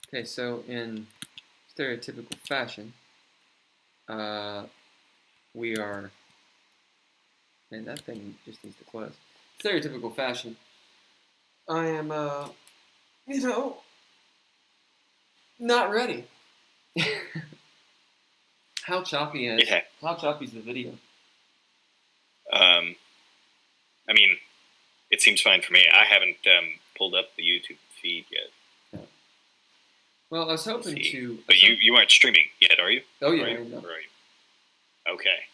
Okay, so in stereotypical fashion, we are, and that thing just needs to close. Stereotypical fashion, I am, not ready. How choppy is? Yeah. How choppy is the video? I mean, it seems fine for me. I haven't pulled up the YouTube feed yet. No. Well, I was hoping to. But you aren't streaming yet, are you? Oh yeah, are you? no. Or are you? Okay.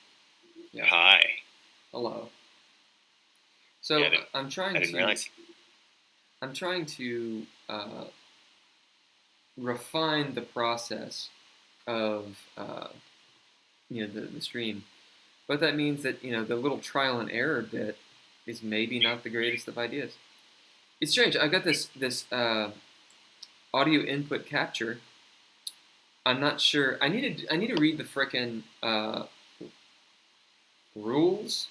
Yeah. Hi. Hello. So Yeah, I'm trying. I didn't realize. I'm trying to refine the process of the stream. But that means that the little trial and error bit is maybe not the greatest of ideas. It's strange. I got this audio input capture. I'm not sure. I need to read the frickin' rules,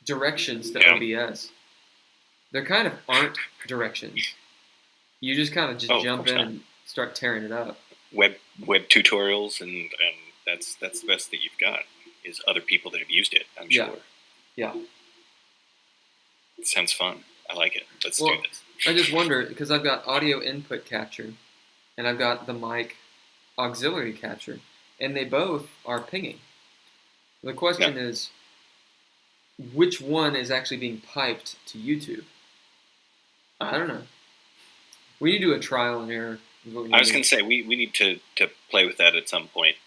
directions to OBS. There kind of aren't directions. You just kind of jump in and start tearing it up. Web tutorials and that's the best that you've got is other people that have used it. I'm sure. Yeah. It sounds fun. I like it. Let's do this. I just wonder because I've got audio input capture, and I've got the mic auxiliary capture, and they both are pinging. The question is, which one is actually being piped to YouTube? I don't know. We need to do a trial and error. I was going to say we need to play with that at some point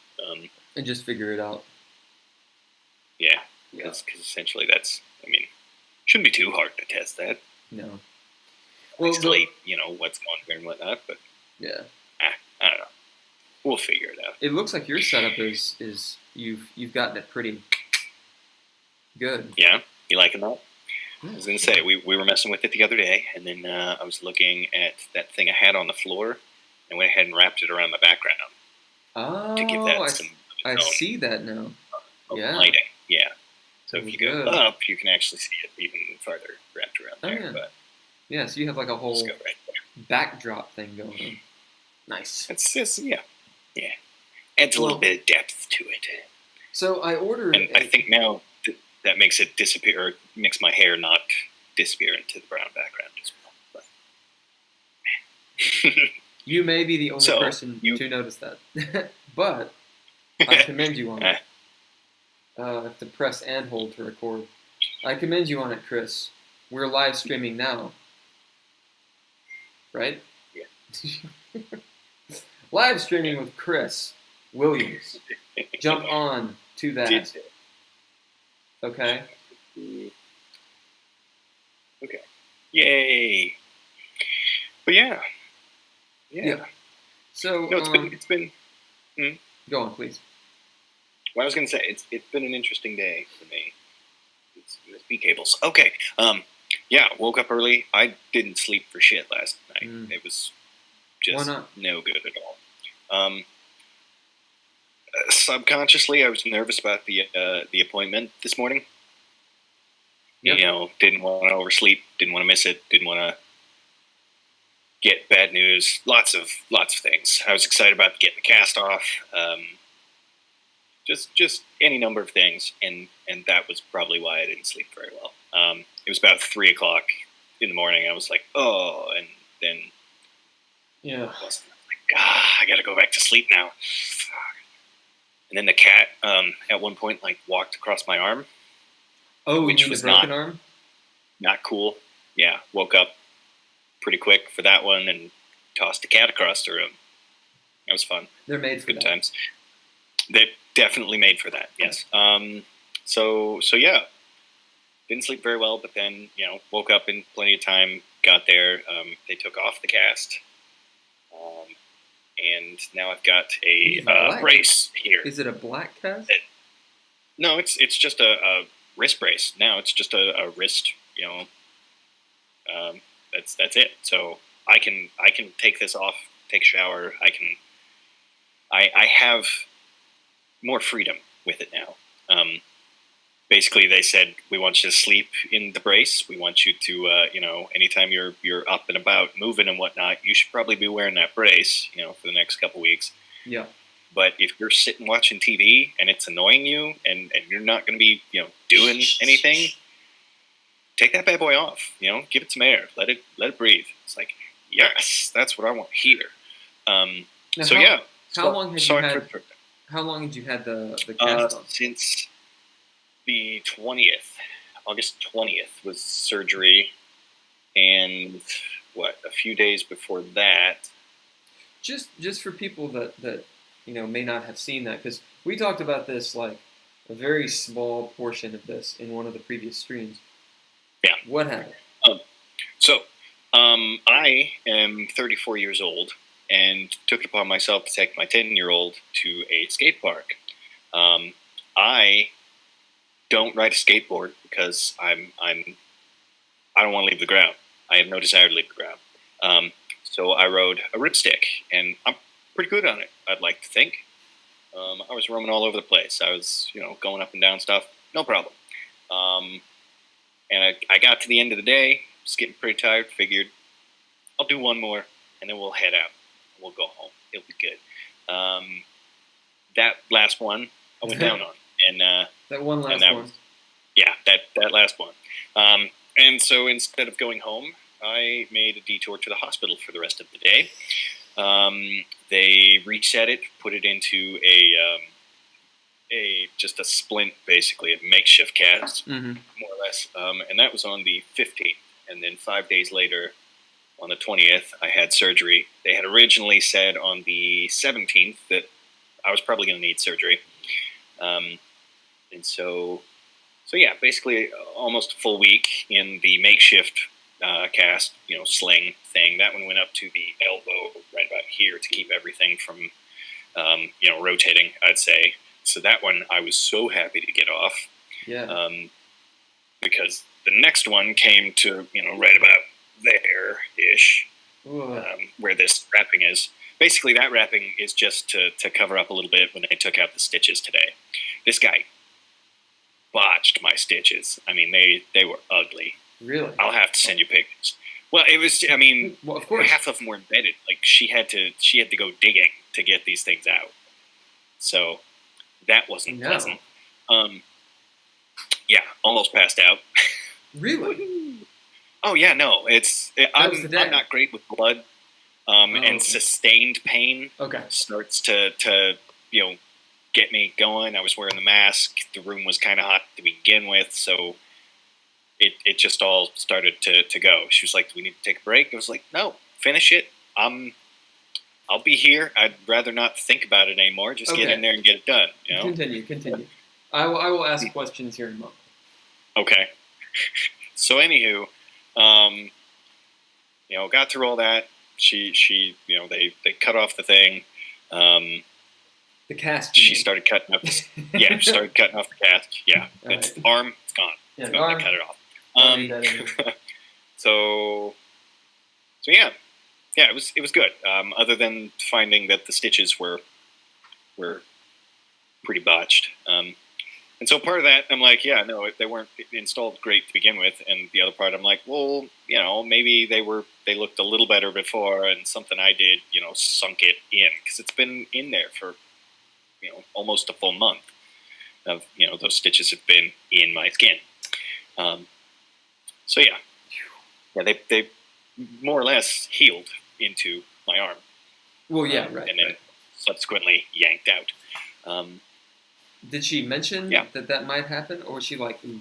and just figure it out. Yeah, because essentially that's. I mean, shouldn't be too hard to test that. No. Well, what's going there and whatnot, but yeah, I don't know. We'll figure it out. It looks like your setup is you've gotten it pretty good. Yeah, you liking that? I was going to say, we were messing with it the other day, and then I was looking at that thing I had on the floor, and went ahead and wrapped it around the background. Oh, to give that I see that now. Lighting, yeah. So if you go up, you can actually see it even farther wrapped around there. Yeah. But yeah, so you have like a whole right backdrop thing going on. Nice. It's just, yeah. Adds a little bit of depth to it. So I ordered... And I think now... that makes it disappear, or makes my hair not disappear into the brown background as well. But. You may be the only person to notice that. But I commend you on it. I have to press and hold to record. I commend you on it, Chris. We're live streaming now. Right? Yeah. Live streaming with Chris Williams. Jump on to that. Okay. Okay. Yay. But yeah. So no, it's been. Go on, please. Well, I was going to say it's been an interesting day for me. It's USB cables. Okay. Yeah. Woke up early. I didn't sleep for shit last night. It was just no good at all. Subconsciously, I was nervous about the appointment this morning. Yep. Didn't want to oversleep, didn't want to miss it, didn't want to get bad news. Lots of things. I was excited about getting the cast off. Just any number of things, and that was probably why I didn't sleep very well. It was about 3:00 in the morning. I was like, oh, and then I was like, I got to go back to sleep now. And then the cat, at one point, walked across my arm. Oh, which was the broken arm? Not cool. Yeah, woke up pretty quick for that one and tossed the cat across the room. It was fun. They're made for good times. They're definitely made for that. Yes. So yeah, didn't sleep very well, but then woke up in plenty of time. Got there. They took off the cast. And now I've got a brace here. Is it a black cast? No, it's just a wrist brace. Now it's just a wrist. That's it. So I can take this off, take a shower. I have more freedom with it now. basically they said, we want you to sleep in the brace. We want you to, anytime you're up and about, moving and whatnot, you should probably be wearing that brace, for the next couple weeks. Yeah. But if you're sitting watching TV and it's annoying you and you're not going to be, doing anything, take that bad boy off. Give it some air. Let it breathe. It's like, yes, that's what I want here. How long had you had the cast on? Since the 20th, August 20th was surgery, and a few days before that. Just for people that may not have seen that, because we talked about this like a very small portion of this in one of the previous streams. Yeah. What happened? I am 34 years old and took it upon myself to take my 10-year-old to a skate park. I don't ride a skateboard because I don't want to leave the ground. I have no desire to leave the ground. So I rode a ripstick, and I'm pretty good on it, I'd like to think. I was roaming all over the place. I was, going up and down stuff, no problem. And I got to the end of the day, was getting pretty tired, figured I'll do one more, and then we'll head out. We'll go home. It'll be good. That last one, I went down on. And that one last one. That last one. And so instead of going home, I made a detour to the hospital for the rest of the day. They reset it, put it into just a splint, basically, a makeshift cast, more or less. And that was on the 15th. And then 5 days later, on the 20th, I had surgery. They had originally said on the 17th that I was probably going to need surgery. And so basically almost a full week in the makeshift cast, sling thing. That one went up to the elbow right about here to keep everything from, rotating, I'd say. So that one I was so happy to get off. Yeah. Because the next one came to, right about there-ish, where this wrapping is. Basically, that wrapping is just to cover up a little bit when they took out the stitches today. This guy botched my stitches. I mean, they were ugly. Really? I'll have to send you pictures. Well, it was, well, of course. Half of them were embedded. Like, she had to go digging to get these things out. So that wasn't pleasant. Yeah, almost passed out. Really? Oh, yeah, no. I'm not great with blood. And sustained pain starts to get me going. I was wearing the mask. The room was kind of hot to begin with, so it just all started to go. She was like, "Do we need to take a break?" I was like, "No, finish it. I'll be here. I'd rather not think about it anymore. Just get in there and get it done." Continue. I will ask questions here in a moment. Okay. So anywho, got through all that. She they cut off the thing. The cast. She started cutting up. She started cutting off the cast. Yeah, it's right. Arm. It's gone. Yeah, it's gone. They cut it off. So yeah. It was good. Other than finding that the stitches were pretty botched. And so part of that, I'm like, they weren't installed great to begin with. And the other part, I'm like, well, maybe they looked a little better before, and something I did, sunk it in, because it's been in there for, almost a full month of, those stitches have been in my skin. They more or less healed into my arm. Well, yeah, right. And then subsequently yanked out. Did she mention that might happen, or was she like, ooh?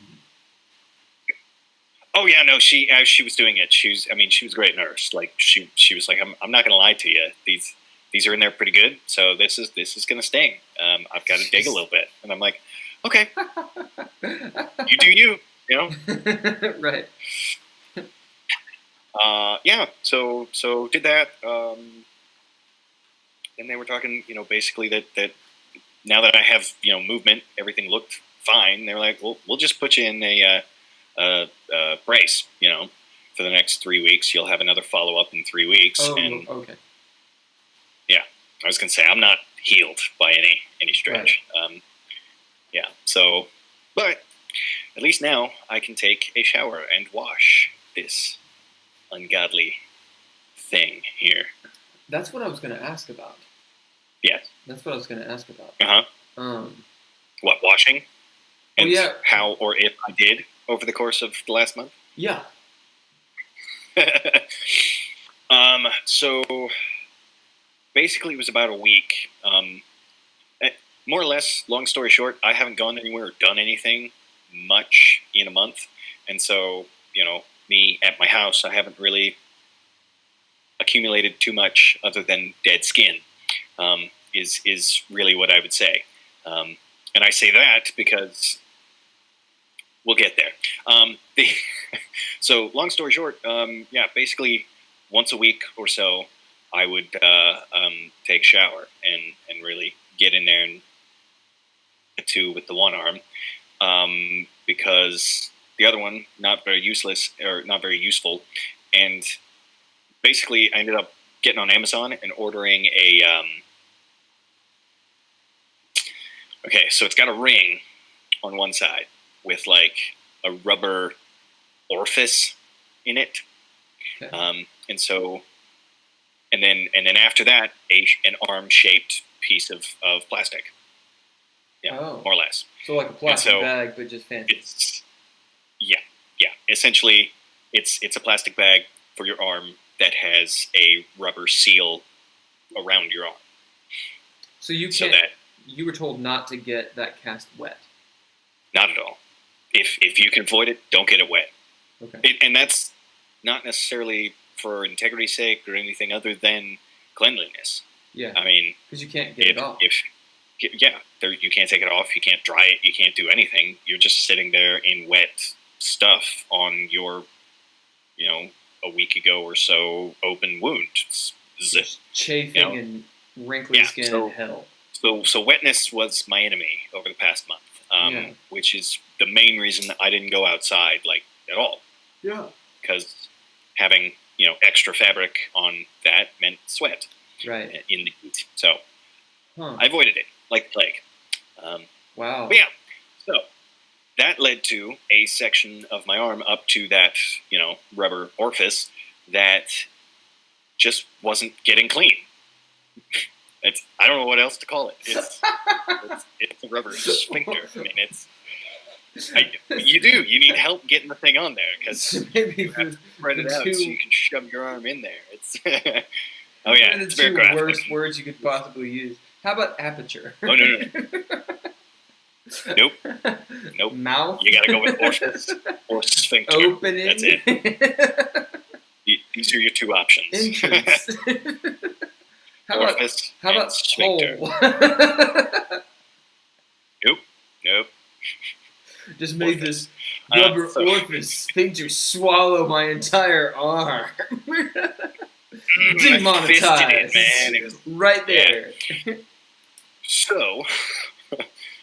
Oh yeah, no, she was doing it. She was a great nurse. Like she was like, I'm not gonna lie to you. These are in there pretty good. So this is gonna sting. I've got to dig a little bit, and I'm like, okay, you do you, right. So did that. And they were talking, basically that now that I have, movement, everything looked fine. They were like, well, we'll just put you in a brace, for the next 3 weeks. You'll have another follow-up in 3 weeks. Oh, okay. Yeah, I was going to say, I'm not healed by any stretch. Right. So, but, at least now I can take a shower and wash this ungodly thing here. That's what I was going to ask about. Yes. That's what I was going to ask about. What, washing? And well, yeah. How or if I did over the course of the last month? Yeah. So basically it was about a week. More or less, long story short, I haven't gone anywhere or done anything much in a month. And so, me at my house, I haven't really accumulated too much other than dead skin, is really what I would say. And I say that because we'll get there. So long story short, basically once a week or so, I would take a shower and really get in there and with the one arm, because the other one not very useful, and basically I ended up getting on Amazon and ordering a. Okay, so it's got a ring on one side with like a rubber orifice in it, okay. And then after that, an arm-shaped piece of plastic. Yeah, more or less. So like a plastic bag, but just fancy. Yeah. Essentially, it's a plastic bag for your arm that has a rubber seal around your arm. So you were told not to get that cast wet. Not at all. If you can avoid it, don't get it wet. Okay. And that's not necessarily for integrity's sake or anything other than cleanliness. Yeah. I mean, because you can't get it off. You can't take it off. You can't dry it. You can't do anything. You're just sitting there in wet stuff on your, a week ago or so open wound. Just chafing and wrinkly skin and hell. So wetness was my enemy over the past month, which is the main reason that I didn't go outside at all. Yeah. Because having extra fabric on that meant sweat. Right. In the heat. So I avoided it like the plague. Wow. But yeah, so that led to a section of my arm up to that, rubber orifice that just wasn't getting clean. I don't know what else to call it. It's a rubber sphincter. I mean, you need help getting the thing on there because maybe you have to spread it out so you can shove your arm in there. It's oh yeah, it's very graphic. The worst words you could possibly use. How about aperture? Oh no. Nope. Mouth. You gotta go with orifice or sphincter. Opening. That's it. These are your two options. Entrance. How about sphincter? Hole? Nope. Just made this rubber orifice sphincter swallow my entire arm. Demonetized. I fisted it, man. It was, right there. Yeah. So,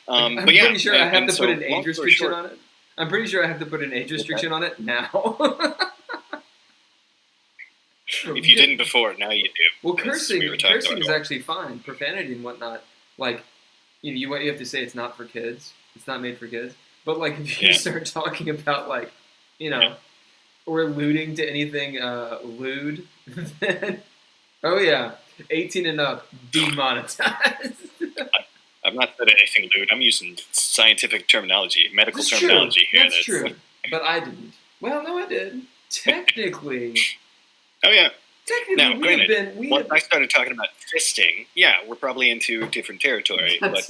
I'm pretty sure I have to put an age restriction on it. I'm pretty sure I have to put an age restriction on it now. If you didn't before, now you do. Well, cursing is actually fine. Profanity and whatnot. You have to say it's not for kids. It's not made for kids. But if you start talking about or alluding to anything lewd, then 18 and up, demonetized. I've not said anything lewd. I'm using scientific terminology, medical terminology here. That's true. But I didn't. Well, no, I did. Technically. Oh yeah. Technically, now, granted, once I started talking about fisting, we're probably into different territory. But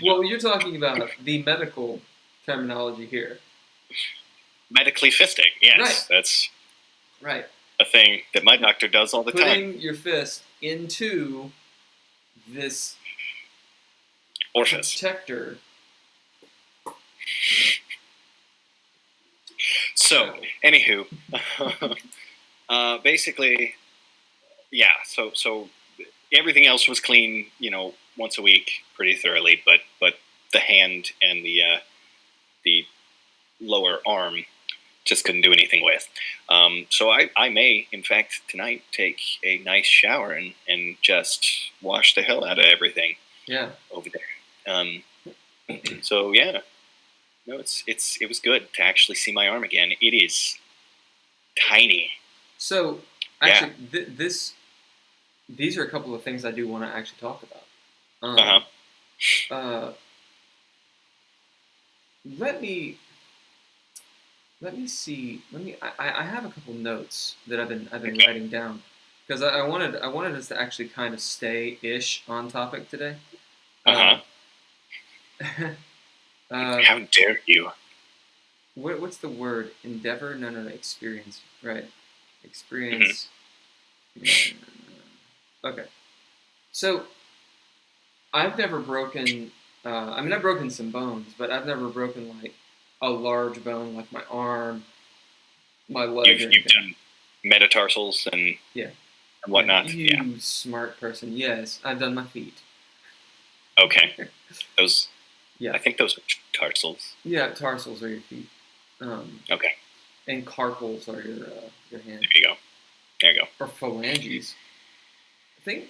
well, you're talking about the medical terminology here. Medically fisting, yes, right. That's right. A thing that my doctor does all the time. Putting your fist into this orifice protector. So, anywho, basically, So everything else was clean, once a week, pretty thoroughly. But the hand and the lower arm just couldn't do anything with. So I may, in fact, tonight take a nice shower and just wash the hell out of everything. Yeah. Over there. So yeah. No, it was good to actually see my arm again. It is tiny. So, actually, these are a couple of things I do want to actually talk about. Let me see. I have a couple notes that I've been writing down because I wanted us to actually kind of stay ish on topic today. How dare you? What's the word? Endeavor? No. Experience. Right. Experience. Okay. So, I've never broken. I've broken some bones, but I've never broken like a large bone, like my arm, my leg. You've done metatarsals and whatnot. You smart person. Yes, I've done my feet. Okay. Those. Yeah. I think those are tarsals. Yeah, tarsals are your feet. Okay. And carpals are your hands. There you go. Or phalanges. I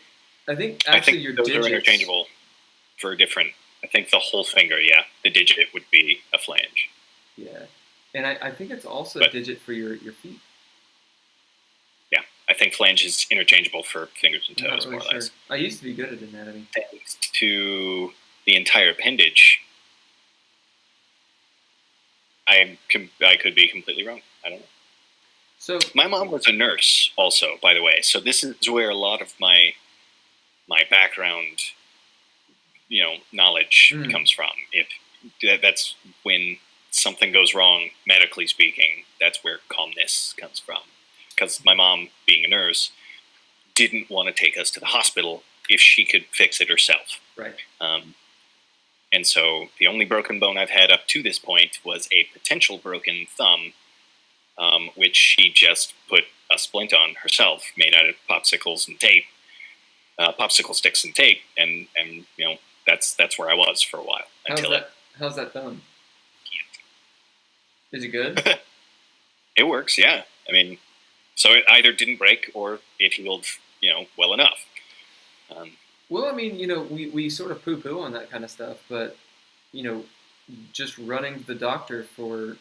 think actually your those digits are interchangeable for different. I think the whole finger, the digit would be a flange. Yeah, and I think it's also a digit for your feet. Yeah, I think flange is interchangeable for fingers and toes, more or less. I used to be good at anatomy. Thanks to the entire appendage, I could be completely wrong. I don't know. So my mom was a nurse, also, by the way. So this is where a lot of my background, knowledge comes from. If that's when something goes wrong, medically speaking, that's where calmness comes from. Because my mom, being a nurse, didn't want to take us to the hospital if she could fix it herself. Right. And so the only broken bone I've had up to this point was a potential broken thumb, which she just put a splint on herself, made out of popsicles and tape, popsicle sticks and tape, and that's where I was for a while. How's that thumb? Is it good? It works, yeah. I mean, so it either didn't break or it healed, well enough. Well, I mean, we sort of poo-poo on that kind of stuff, but, just running to the doctor for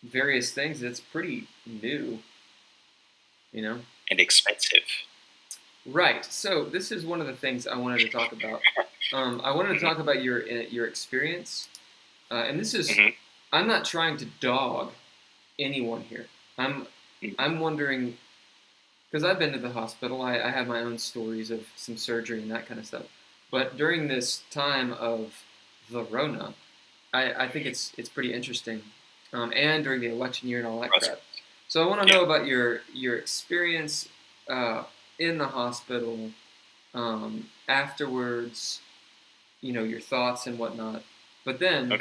various things, it's pretty new, And expensive. Right. So this is one of the things I wanted to talk about. I wanted to talk about your experience, and this is I'm not trying to dog anyone here. I'm wondering, because I've been to the hospital. I have my own stories of some surgery and that kind of stuff. But during this time of the Rona, I think it's pretty interesting, and during the election year and all that crap. So I want to know about your experience in the hospital, afterwards, your thoughts and whatnot. But then,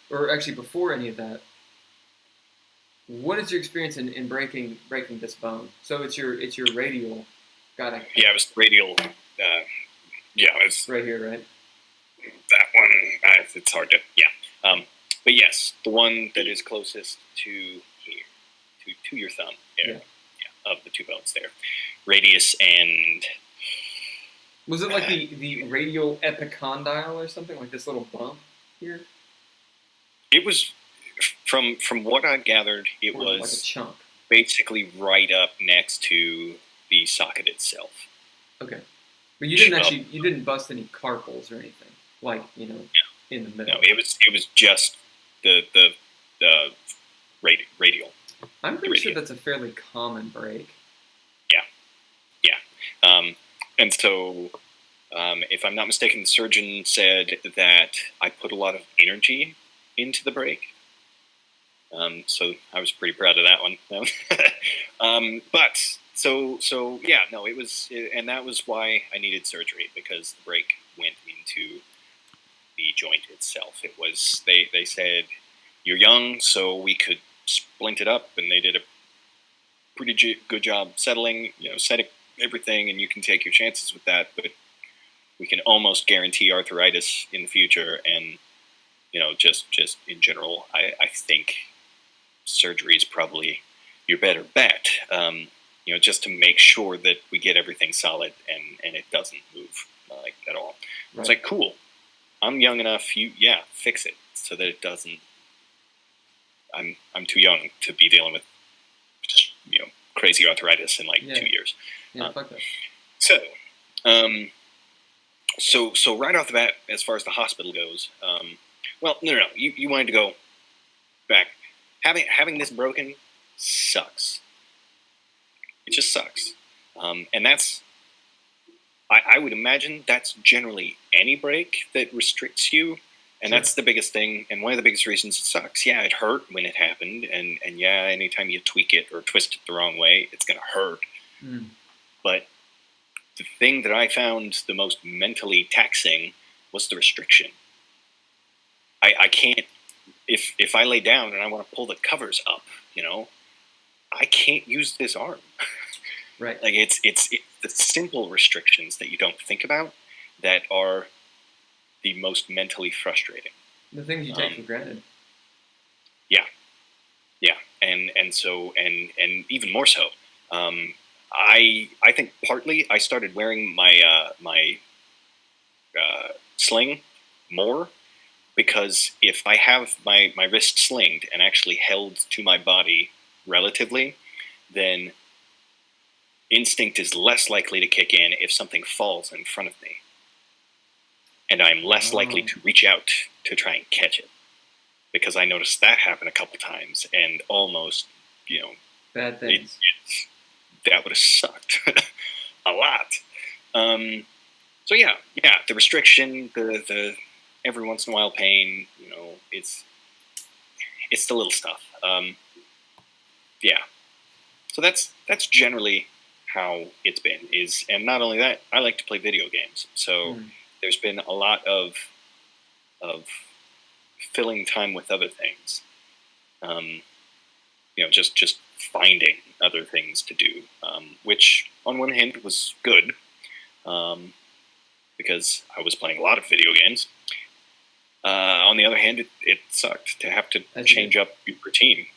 or actually before any of that, what is your experience in breaking this bone? So it's your radial. Yeah, it was radial. It's right here, right? That one. It's hard to. But yes, the one that is closest to here, to your thumb. Of the two bones there, radius and. Was it like the radial epicondyle or something, like this little bump here? It was, from what I gathered, it was like a chunk, basically right up next to the socket itself. Okay, but you didn't bust any carpals or anything, like in the middle. No, it was just the radial. I'm pretty sure that's a fairly common break. And so, if I'm not mistaken, the surgeon said that I put a lot of energy into the break. So I was pretty proud of that one. And that was why I needed surgery, because the break went into the joint itself. It was, they said, you're young, so we could splint it up, and they did a pretty good job settling, setting everything, and you can take your chances with that, but we can almost guarantee arthritis in the future. And just in general, I think surgery is probably your better bet, just to make sure that we get everything solid and it doesn't move at all. Right. It's like, cool, I'm young enough, fix it so that it doesn't I'm too young to be dealing with just, crazy arthritis in like 2 years. Yeah, fuck that. So right off the bat, as far as the hospital goes, well, no. You wanted to go back. Having this broken sucks. It just sucks. And that's, I would imagine that's generally any break that restricts you. And Sure. that's the biggest thing, and one of the biggest reasons it sucks. Yeah, it hurt when it happened, and yeah, anytime you tweak it or twist it the wrong way, it's going to hurt. Mm. But the thing that I found the most mentally taxing was the restriction. I can't, if I lay down and I want to pull the covers up, I can't use this arm. Right. Like it's the simple restrictions that you don't think about that are the most mentally frustrating. The things you take for granted. Yeah, and so even more so. I think partly I started wearing my sling more because if I have my wrist slinged and actually held to my body relatively, then instinct is less likely to kick in if something falls in front of me. And I'm less likely to reach out to try and catch it. Because I noticed that happen a couple times and almost, bad things. That would have sucked a lot. So yeah, the restriction, the every once in a while pain, it's the little stuff. Yeah. So that's generally how it's been. And not only that, I like to play video games. So there's been a lot of filling time with other things. Just finding other things to do, which on one hand was good, because I was playing a lot of video games. On the other hand, it sucked to have to change up your routine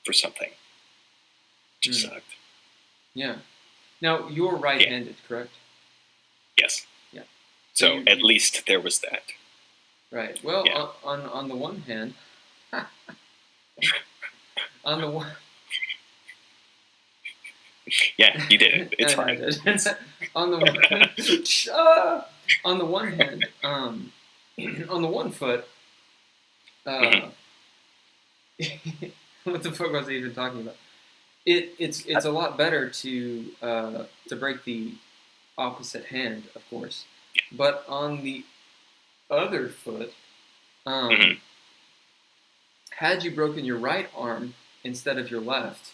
for something. It just sucked. Yeah. Now, you're right-handed, correct? Yes. Yeah. So at least there was that. Right. Well, on the one hand, on the one. Yeah, you did it. It's fine. On the one hand, on the one foot, what the fuck was I even talking about? It's a lot better to break the opposite hand, of course, but on the other foot, had you broken your right arm instead of your left,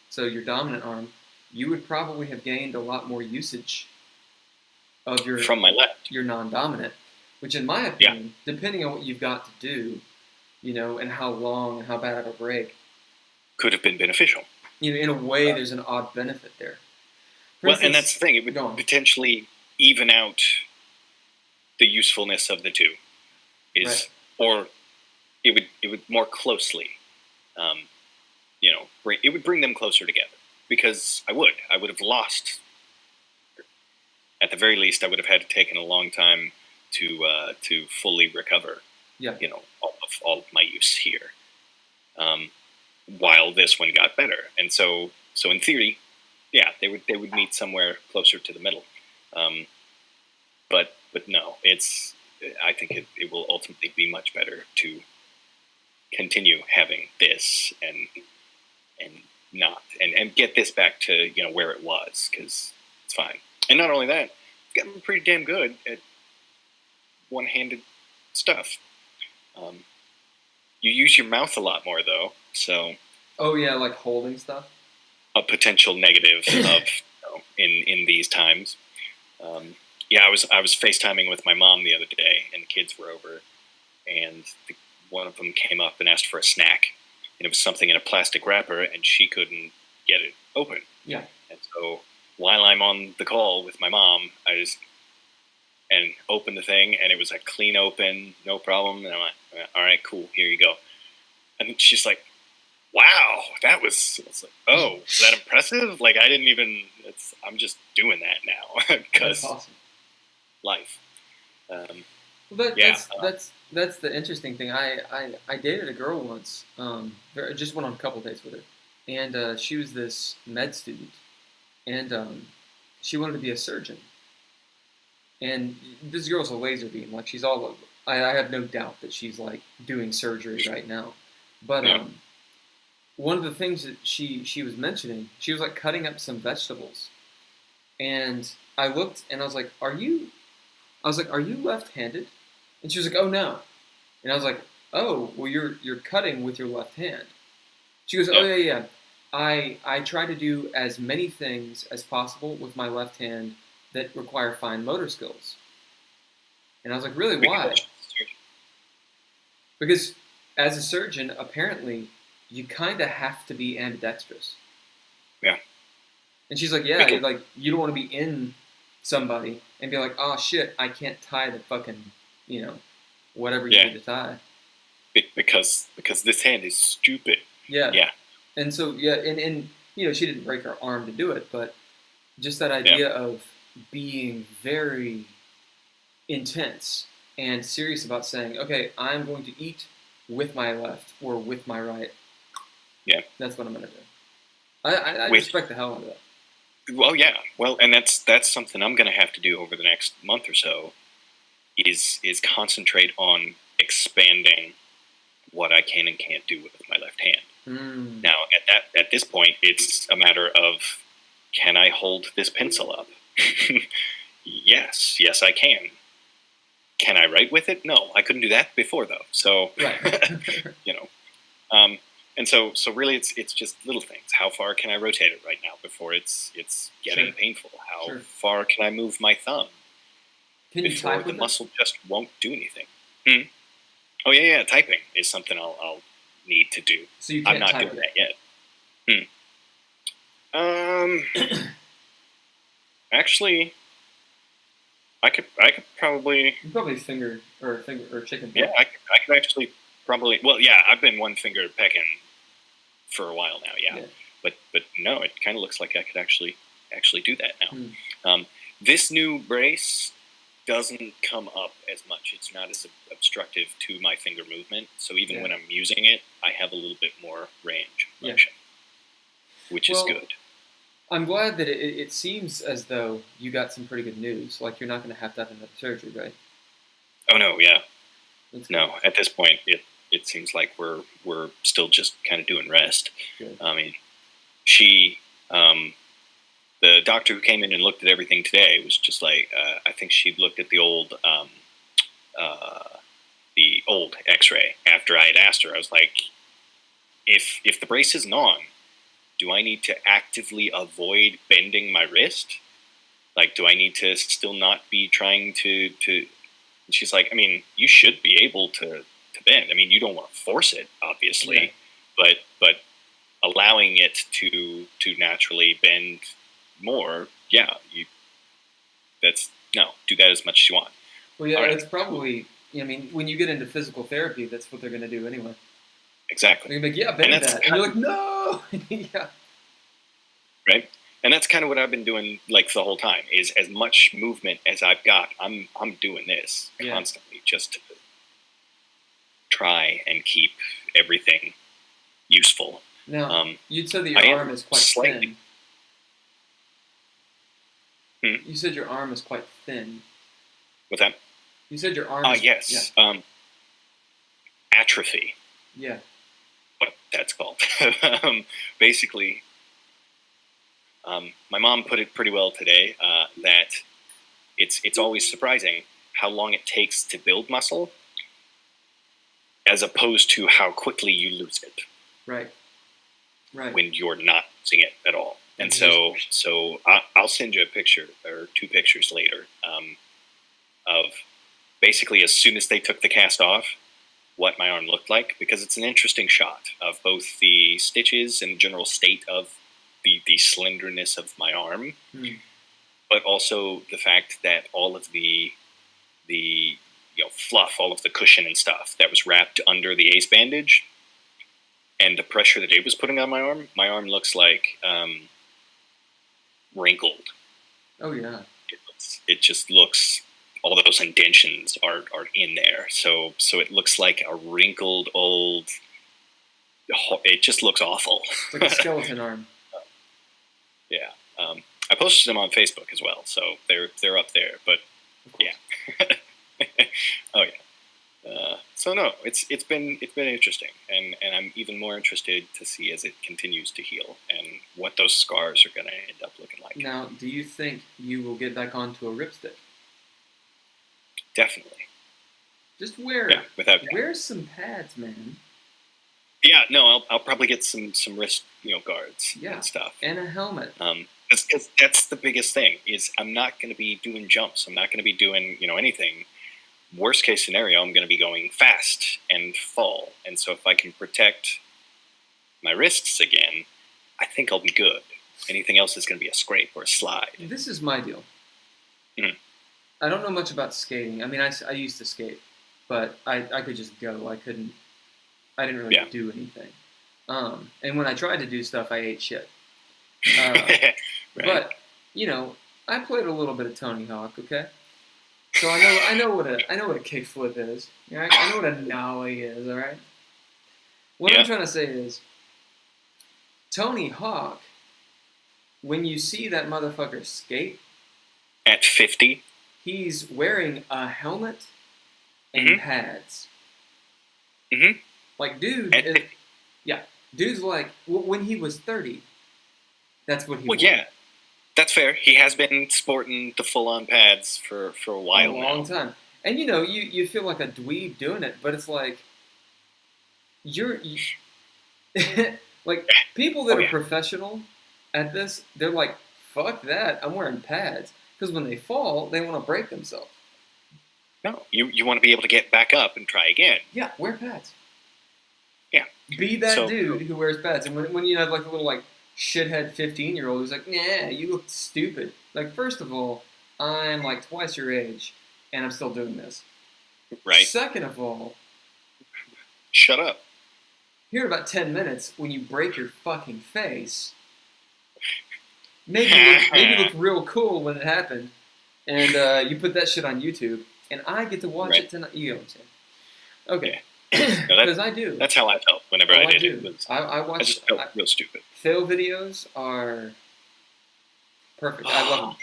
so your dominant arm, you would probably have gained a lot more usage of your from my left, your non-dominant, which in my opinion, depending on what you've got to do, and how long and how bad it'll break, could have been beneficial. In a way, there's an odd benefit there. For instance, and that's the thing; it would potentially even out the usefulness of the two. Or it would more closely, it would bring them closer together. Because I would have lost. At the very least, I would have had to taken a long time to fully recover. Yeah. All of my use here. While this one got better, and so in theory, they would meet somewhere closer to the middle. But no, I think it will ultimately be much better to continue having this and get this back to where it was, because it's fine. And not only that, I've gotten pretty damn good at one-handed stuff. You use your mouth a lot more though, so. Oh yeah, like holding stuff. A potential negative of in these times. I was FaceTiming with my mom the other day, and the kids were over, and one of them came up and asked for a snack, and it was something in a plastic wrapper, and she couldn't get it open. Yeah. And so while I'm on the call with my mom, I just opened the thing, and it was a clean open, no problem. And I'm like, all right, cool, here you go. And she's like, wow, I was like, oh, is that impressive? Like, I didn't even, I'm just doing that now because awesome. Life. Well, Well, yeah, that's the interesting thing. I dated a girl once. Just went on a couple dates with her, and she was this med student, and she wanted to be a surgeon. And this girl's a laser beam. Like she's all over. I have no doubt that she's like doing surgery right now. But yeah. one of the things that she was mentioning, she was like cutting up some vegetables, and I looked and I was like, "Are you?" I was like, "Are you left-handed?" And she was like, "Oh no." And I was like, "Oh, well, you're cutting with your left hand." She goes, "Oh Yeah. yeah, yeah. I try to do as many things as possible with my left hand that require fine motor skills." And I was like, "Really? Why?" Because, Because as a surgeon, apparently, you kind of have to be ambidextrous. yeah. And she's like, "Yeah, Because, you're like you don't want to be in somebody and be like, oh shit, I can't tie the fucking, whatever you yeah. need to tie." Because this hand is stupid. Yeah. Yeah. And so yeah, and she didn't break her arm to do it, but just that Yeah. idea of being very intense and serious about saying, okay, I'm going to eat with my left or with my right. Yeah. That's what I'm going to do. I Which, respect the hell out of that. well, yeah. Well, and that's something I'm going to have to do over the next month or so. Is concentrate on expanding what I can and can't do with my left hand. Mm. Now, at this point, it's a matter of, can I hold this pencil up? Yes, I can. Can I write with it? No, I couldn't do that before though. So, Right. and so really, it's just little things. How far can I rotate it right now before it's getting Sure. painful? How Sure. far can I move my thumb Can you before type the with it? muscle just won't do anything? Oh yeah. Typing is something I'll need to do. So you I'm can't not type doing it. that yet. Actually, I could probably. You probably finger or chicken. Yeah, I could actually probably. Well, yeah, I've been one finger pecking for a while now. Yeah. But no, it kind of looks like I could actually do that now. This new brace doesn't come up as much. It's not as obstructive to my finger movement. So even when I'm using it, I have a little bit more range of motion, which is good. I'm glad that it seems as though you got some pretty good news. Like you're not going to have another surgery, right? Oh no, yeah. That's no, good. At this point, it seems like we're still just kind of doing rest. Good. I mean, she, the doctor who came in and looked at everything today was just like, I think she looked at the old X-ray after I had asked her. I was like, if the brace isn't on, do I need to actively avoid bending my wrist? Like, do I need to still not be trying to? And she's like, I mean, you should be able to bend. I mean, you don't want to force it, obviously, but allowing it to naturally bend more, do that as much as you want. Well, yeah, it's probably. I mean, when you get into physical therapy, that's what they're going to do anyway. Exactly. They're going to be like, bend that, and you're like, no, yeah. Right. And that's kind of what I've been doing, like the whole time. Is as much movement as I've got, I'm doing this constantly, just to try and keep everything useful. Now, you'd said that your arm is quite thin. You said your arm is quite thin. What's that? You said your arm is... yes. Yeah. Atrophy. Yeah. What that's called. Basically, my mom put it pretty well today, that it's always surprising how long it takes to build muscle as opposed to how quickly you lose it. Right. When you're not using it at all. And so I'll send you a picture or two pictures later of basically as soon as they took the cast off, what my arm looked like, because it's an interesting shot of both the stitches and the general state of the slenderness of my arm, but also the fact that all of the fluff, all of the cushion and stuff that was wrapped under the ACE bandage, and the pressure that it was putting on my arm looks like wrinkled. Oh yeah. It just looks all those indentions are in there. So it looks like a wrinkled old. It just looks awful. It's like a skeleton arm. Yeah. I posted them on Facebook as well, so they're up there. But yeah. Oh yeah. So no, it's been interesting, and I'm even more interested to see as it continues to heal and what those scars are going to end up looking like. Now, do you think you will get back onto a ripstick? Definitely. Just wear some pads, man. Yeah, no, I'll probably get some wrist guards and stuff, and a helmet. Because that's the biggest thing is I'm not going to be doing jumps. I'm not going to be doing anything. Worst case scenario, I'm going to be going fast and fall. And so if I can protect my wrists again, I think I'll be good. Anything else is going to be a scrape or a slide. This is my deal. Mm-hmm. I don't know much about skating. I mean, I used to skate, but I could just go. I didn't really do anything. And when I tried to do stuff, I ate shit. Right. But, I played a little bit of Tony Hawk, okay? So I know what a kickflip is. Right? I know what a nollie is, all right? What I'm trying to say is, Tony Hawk, when you see that motherfucker skate at 50, he's wearing a helmet and pads. Mm-hmm. Like, dude's like, when he was 30, that's what he was. Well, yeah. That's fair. He has been sporting the full-on pads for a while now. A long time. And, you feel like a dweeb doing it, but it's like, like, people that are professional at this, they're like, fuck that, I'm wearing pads. Because when they fall, they want to break themselves. No, you want to be able to get back up and try again. Yeah, wear pads. Yeah. Be that dude who wears pads. And when you have, like, a little, like, shithead 15-year-old who's like, nah, you look stupid. Like, first of all, I'm like twice your age, and I'm still doing this. Right. Second of all, shut up. Here in about 10 minutes, when you break your fucking face, maybe you look real cool when it happened, and you put that shit on YouTube, and I get to watch it tonight. You know what I'm saying? Okay. Yeah. Because I do. That's how I felt whenever I did it. I just felt real stupid. Fail videos are perfect. I love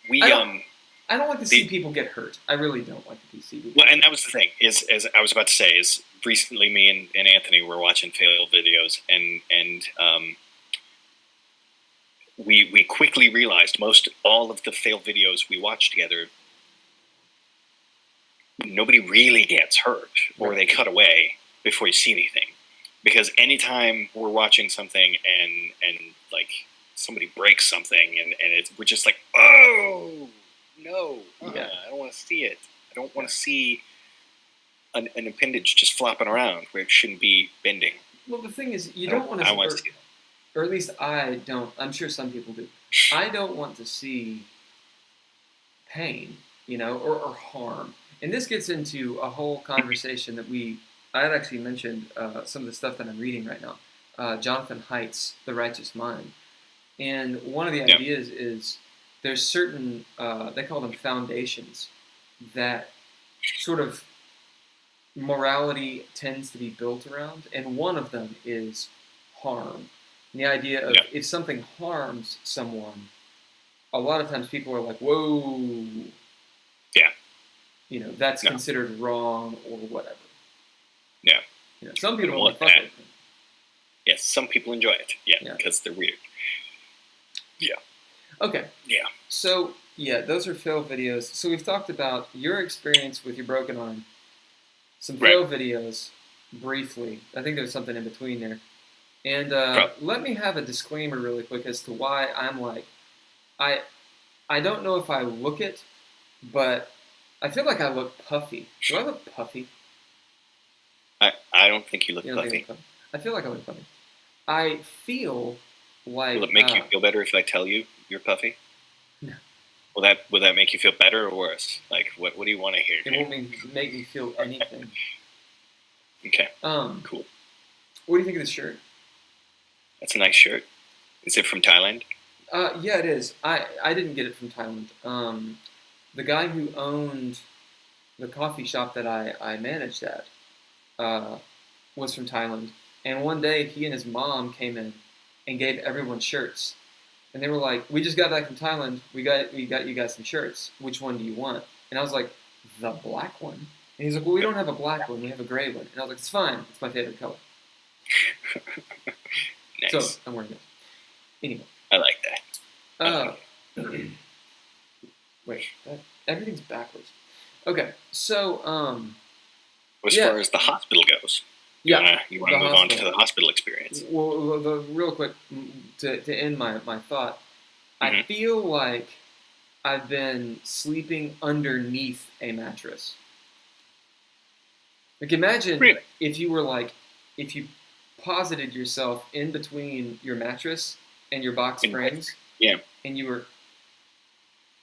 them. I don't like to see people get hurt. I really don't like to see people. Well, and that was the thing. As I was about to say, is recently me and Anthony were watching fail videos, and we quickly realized all of the fail videos we watched together, nobody really gets hurt, or they cut away before you see anything. Because anytime we're watching something and like somebody breaks something and we're just like, oh no, I don't want to see it. I don't want to see an appendage just flopping around where it shouldn't be bending. Well, the thing is, you don't want to see, or at least I don't. I'm sure some people do. I don't want to see pain, or harm. And this gets into a whole conversation that I had actually mentioned some of the stuff that I'm reading right now. Jonathan Haidt's The Righteous Mind. And one of the ideas is there's certain, they call them foundations, that sort of morality tends to be built around. And one of them is harm. And the idea of if something harms someone, a lot of times people are like, whoa. Yeah. That's considered wrong or whatever. Yeah. Some people don't fuck it. Yes, some people enjoy it. Yeah, because they're weird. Yeah. Okay. Yeah. So, those are fail videos. So we've talked about your experience with your broken arm, some fail videos, briefly. I think there's something in between there. And let me have a disclaimer really quick as to why I'm like, I don't know if I look it, but I feel like I look puffy. Do I look puffy? I don't think you look puffy. I feel like I look puffy. I feel like... Will it make you feel better if I tell you you're puffy? No. Will that make you feel better or worse? Like, what do you want to hear? It won't make me feel anything. Okay. Cool. What do you think of this shirt? That's a nice shirt. Is it from Thailand? Yeah, it is. I didn't get it from Thailand. the guy who owned the coffee shop that I managed at was from Thailand. And one day, he and his mom came in and gave everyone shirts. And they were like, "We just got back from Thailand. We got you guys some shirts. Which one do you want?" And I was like, "The black one." And he's like, "Well, we don't have a black one. We have a gray one." And I was like, "It's fine. It's my favorite color." Nice. So I'm wearing it. Anyway. I like that. Wait, everything's backwards. Okay, so As far as the hospital goes, you want to move on to the hospital experience. Well, real quick to end my thought, I feel like I've been sleeping underneath a mattress. Like, imagine if you posited yourself in between your mattress and your box springs, and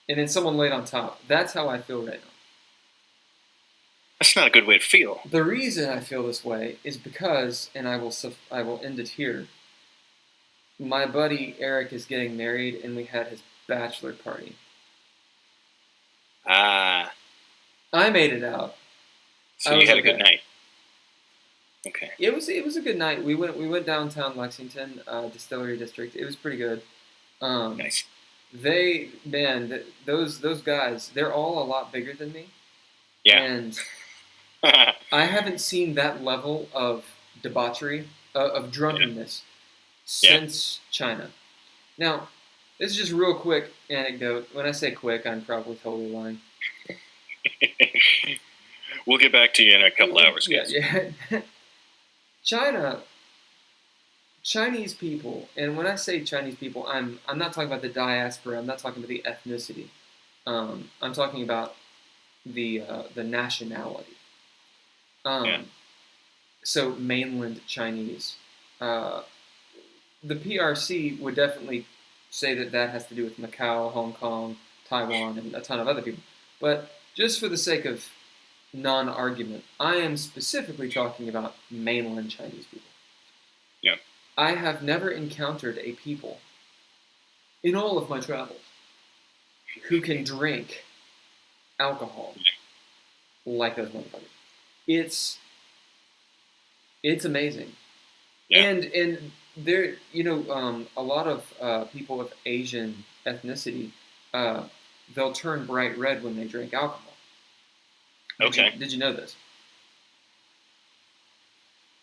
then someone laid on top. That's how I feel right now. That's not a good way to feel. The reason I feel this way is because, and I will end it here. My buddy Eric is getting married, and we had his bachelor party. I made it out. So you had a good night. Okay. It was a good night. We went downtown Lexington, Distillery District. It was pretty good. Nice. Those guys, they're all a lot bigger than me. Yeah. And I haven't seen that level of debauchery, of drunkenness, since China. Now, this is just a real quick anecdote. When I say quick, I'm probably totally lying. We'll get back to you in a couple hours, guys. Yeah. Chinese people, and when I say Chinese people, I'm not talking about the diaspora. I'm not talking about the ethnicity. I'm talking about the nationality. So mainland Chinese. The PRC would definitely say that has to do with Macau, Hong Kong, Taiwan, and a ton of other people. But just for the sake of non-argument, I am specifically talking about mainland Chinese people. Yeah. I have never encountered a people in all of my travels who can drink alcohol like those motherfuckers. It's amazing. Yeah. And there, a lot of people of Asian ethnicity, they'll turn bright red when they drink alcohol. Okay. Did you know this?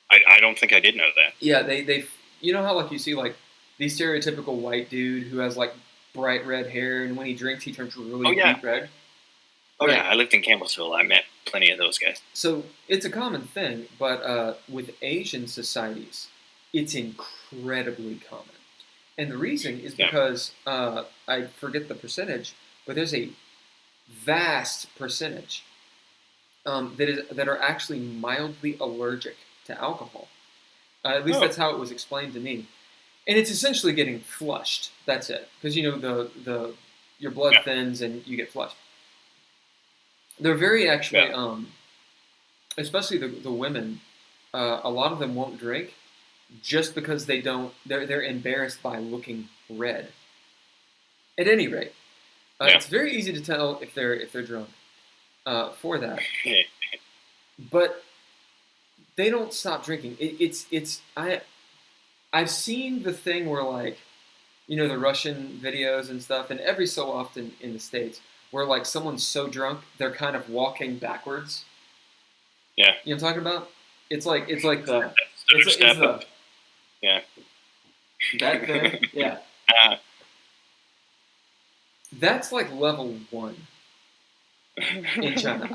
I don't think I did know that. Yeah, they you know how like you see like the stereotypical white dude who has like bright red hair, and when he drinks he turns really deep red. Oh yeah, I lived in Campbellsville. I met plenty of those guys. So it's a common thing, but with Asian societies, it's incredibly common. And the reason is because I forget the percentage, but there's a vast percentage that are actually mildly allergic to alcohol. At least that's how it was explained to me. And it's essentially getting flushed. That's it, because your blood thins and you get flushed. They're very actually, especially the women. A lot of them won't drink just because they don't. They're embarrassed by looking red. At any rate, it's very easy to tell if they're drunk for that. But they don't stop drinking. I've seen the thing where like, the Russian videos and stuff, and every so often in the States, where like someone's so drunk they're kind of walking backwards. Yeah. You know what I'm talking about? It's like the that thing. Yeah. That's like level 1 in China.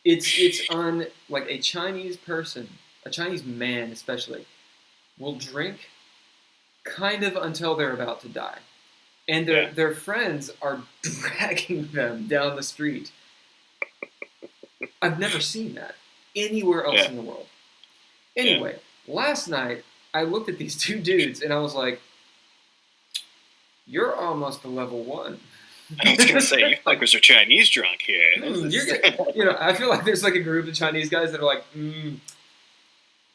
It's on like a Chinese person, a Chinese man especially, will drink kind of until they're about to die. And their friends are dragging them down the street. I've never seen that anywhere else in the world. Anyway, last night I looked at these two dudes and I was like, "You're almost a level 1." I was gonna say, you fuckers are Chinese drunk here. I feel like there's like a group of Chinese guys that are like,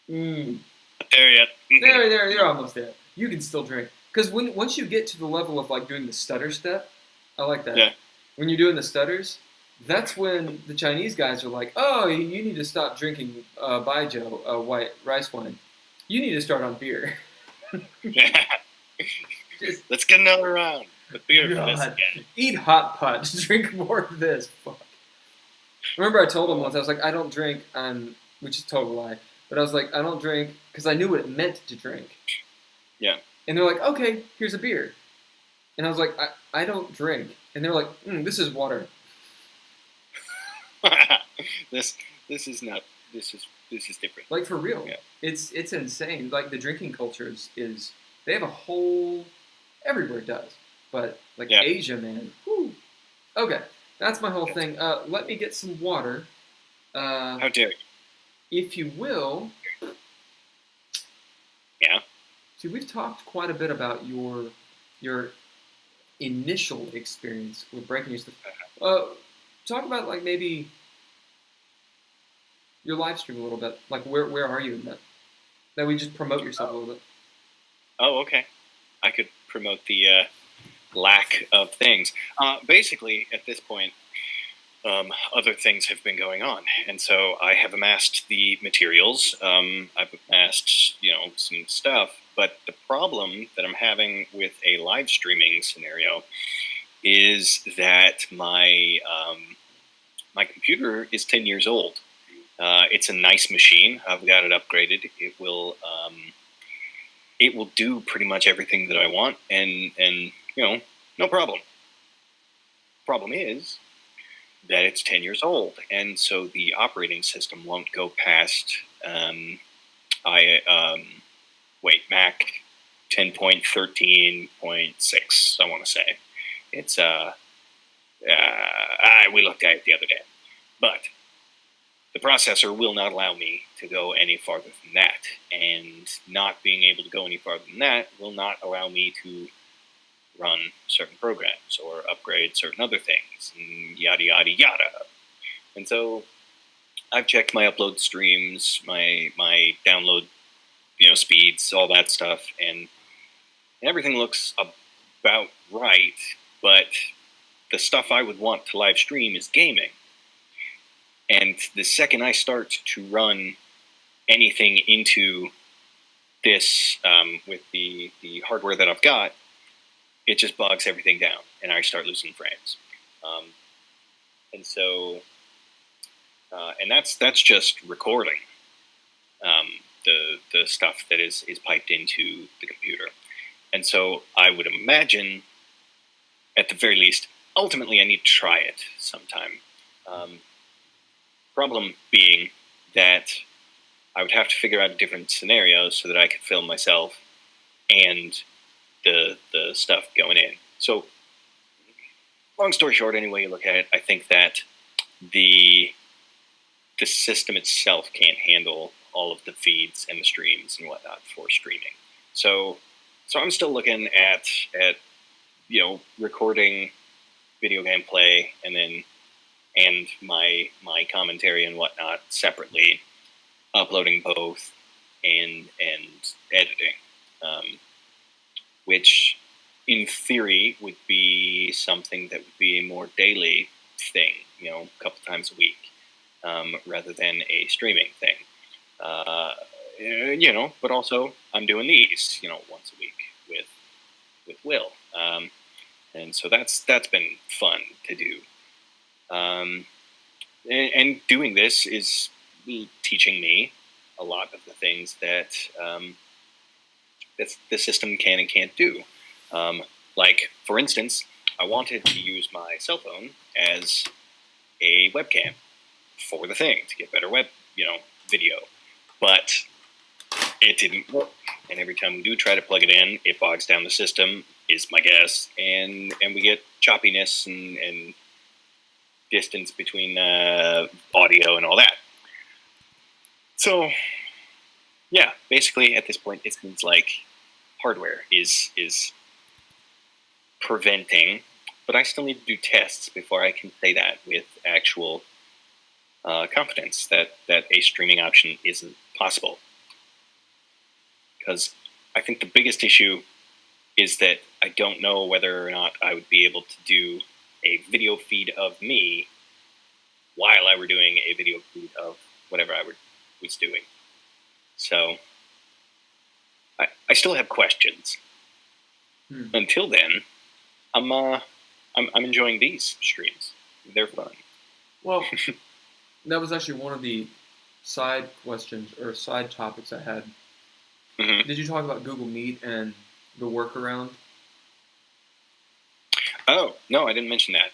There yet. They're almost there. You can still drink. Because once you get to the level of like doing the stutter step, I like that. Yeah. when you're doing the stutters, that's when the Chinese guys are like, oh, you need to stop drinking baijiu, white rice wine. You need to start on beer. Just, let's get another round with beer for this God, again. eat hot pot. Drink more of this. Fuck. Remember I told him once, I was like, I don't drink, which is a total lie, but I was like, I don't drink because I knew what it meant to drink. Yeah. And they're like, okay, here's a beer. And I was like, I don't drink. And they're like, this is water. this is not, this is different. Like, for real. Yeah. It's insane. Like, the drinking culture is they have a whole, everywhere does. But, like, Yeah. Asia, man, whew. Okay, that's my whole thing. Let me get some water. How dare you? If you will. Yeah. See, we've talked quite a bit about your initial experience with breaking your stuff. Talk about, like, maybe your live stream a little bit. Like, where are you in that? That we just promote yourself a little bit. Oh, okay. I could promote the lack of things. Basically, at this point, other things have been going on, and so I have amassed the materials. I've amassed, some stuff. But the problem that I'm having with a live streaming scenario is that my computer is 10 years old. It's a nice machine. I've got it upgraded. It will do pretty much everything that I want, and no problem. Problem is that it's 10 years old, and so the operating system won't go past Mac 10.13.6, I want to say. It's we looked at it the other day, but the processor will not allow me to go any farther than that, and not being able to go any farther than that will not allow me to run certain programs or upgrade certain other things, and yada yada yada. And so I've checked my upload streams, my download speeds, all that stuff, and everything looks about right, but the stuff I would want to live stream is gaming. And the second I start to run anything into this with the hardware that I've got, it just bogs everything down, and I start losing frames. And so, and that's just recording the stuff that is piped into the computer. And so I would imagine, at the very least, ultimately I need to try it sometime. Problem being that I would have to figure out a different scenario so that I could film myself and the stuff going in. So, long story short, any way you look at it, I think that the system itself can't handle all of the feeds and the streams and whatnot for streaming. So I'm still looking at recording video gameplay and my commentary and whatnot separately, uploading both and editing, which in theory would be something that would be a more daily thing, a couple times a week, rather than a streaming thing. But also I'm doing these, once a week with Will. And so that's been fun to do. And doing this is teaching me a lot of the things that the system can and can't do. Like, for instance, I wanted to use my cell phone as a webcam for the thing to get better video, but it didn't work. And every time we do try to plug it in, it bogs down the system, is my guess, and we get choppiness and distance between audio and all that. So, yeah, basically at this point, it seems like hardware is preventing, but I still need to do tests before I can say that with actual confidence that a streaming option isn't possible. Because I think the biggest issue is that I don't know whether or not I would be able to do a video feed of me while I were doing a video feed of whatever I was doing. So I still have questions. Until then, I'm enjoying these streams. They're fun. Well, that was actually one of the side questions or side topics I had. Mm-hmm. Did you talk about Google Meet and the workaround? Oh, no, I didn't mention that.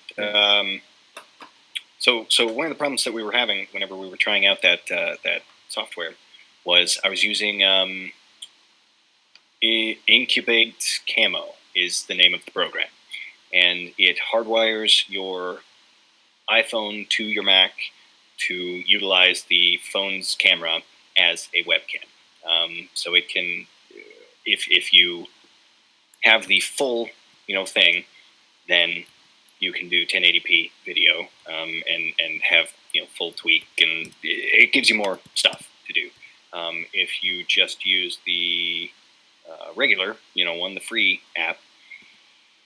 So one of the problems that we were having whenever we were trying out that software was I was using Incubate Camo is the name of the program, and it hardwires your iPhone to your Mac to utilize the phone's camera as a webcam. So it can, if you have the full thing, then you can do 1080p video and have full tweak, and it gives you more stuff to do. If you just use the regular one, the free app,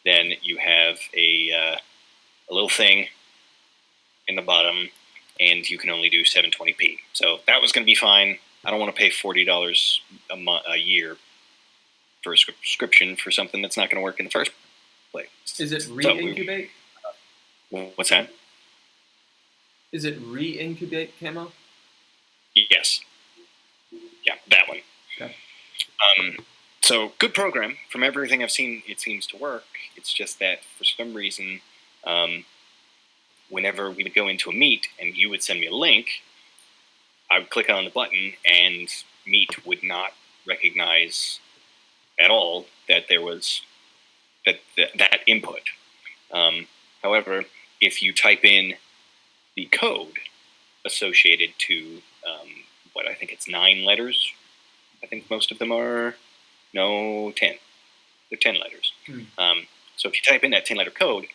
then you have a little thing in the bottom, and you can only do 720p. So that was going to be fine. I don't want to pay $40 a year for a subscription for something that's not going to work in the first place. Is it re-incubate? What's that? Is it re-incubate Camo? Yes. Yeah, that one. Okay. So good program. From everything I've seen, it seems to work. It's just that for some reason, whenever we would go into a Meet and you would send me a link, I would click on the button and Meet would not recognize at all that there was that input. However, if you type in the code associated to what I think it's 9 letters. I think most of them are 10. They're 10 letters. So if you type in that 10-letter code,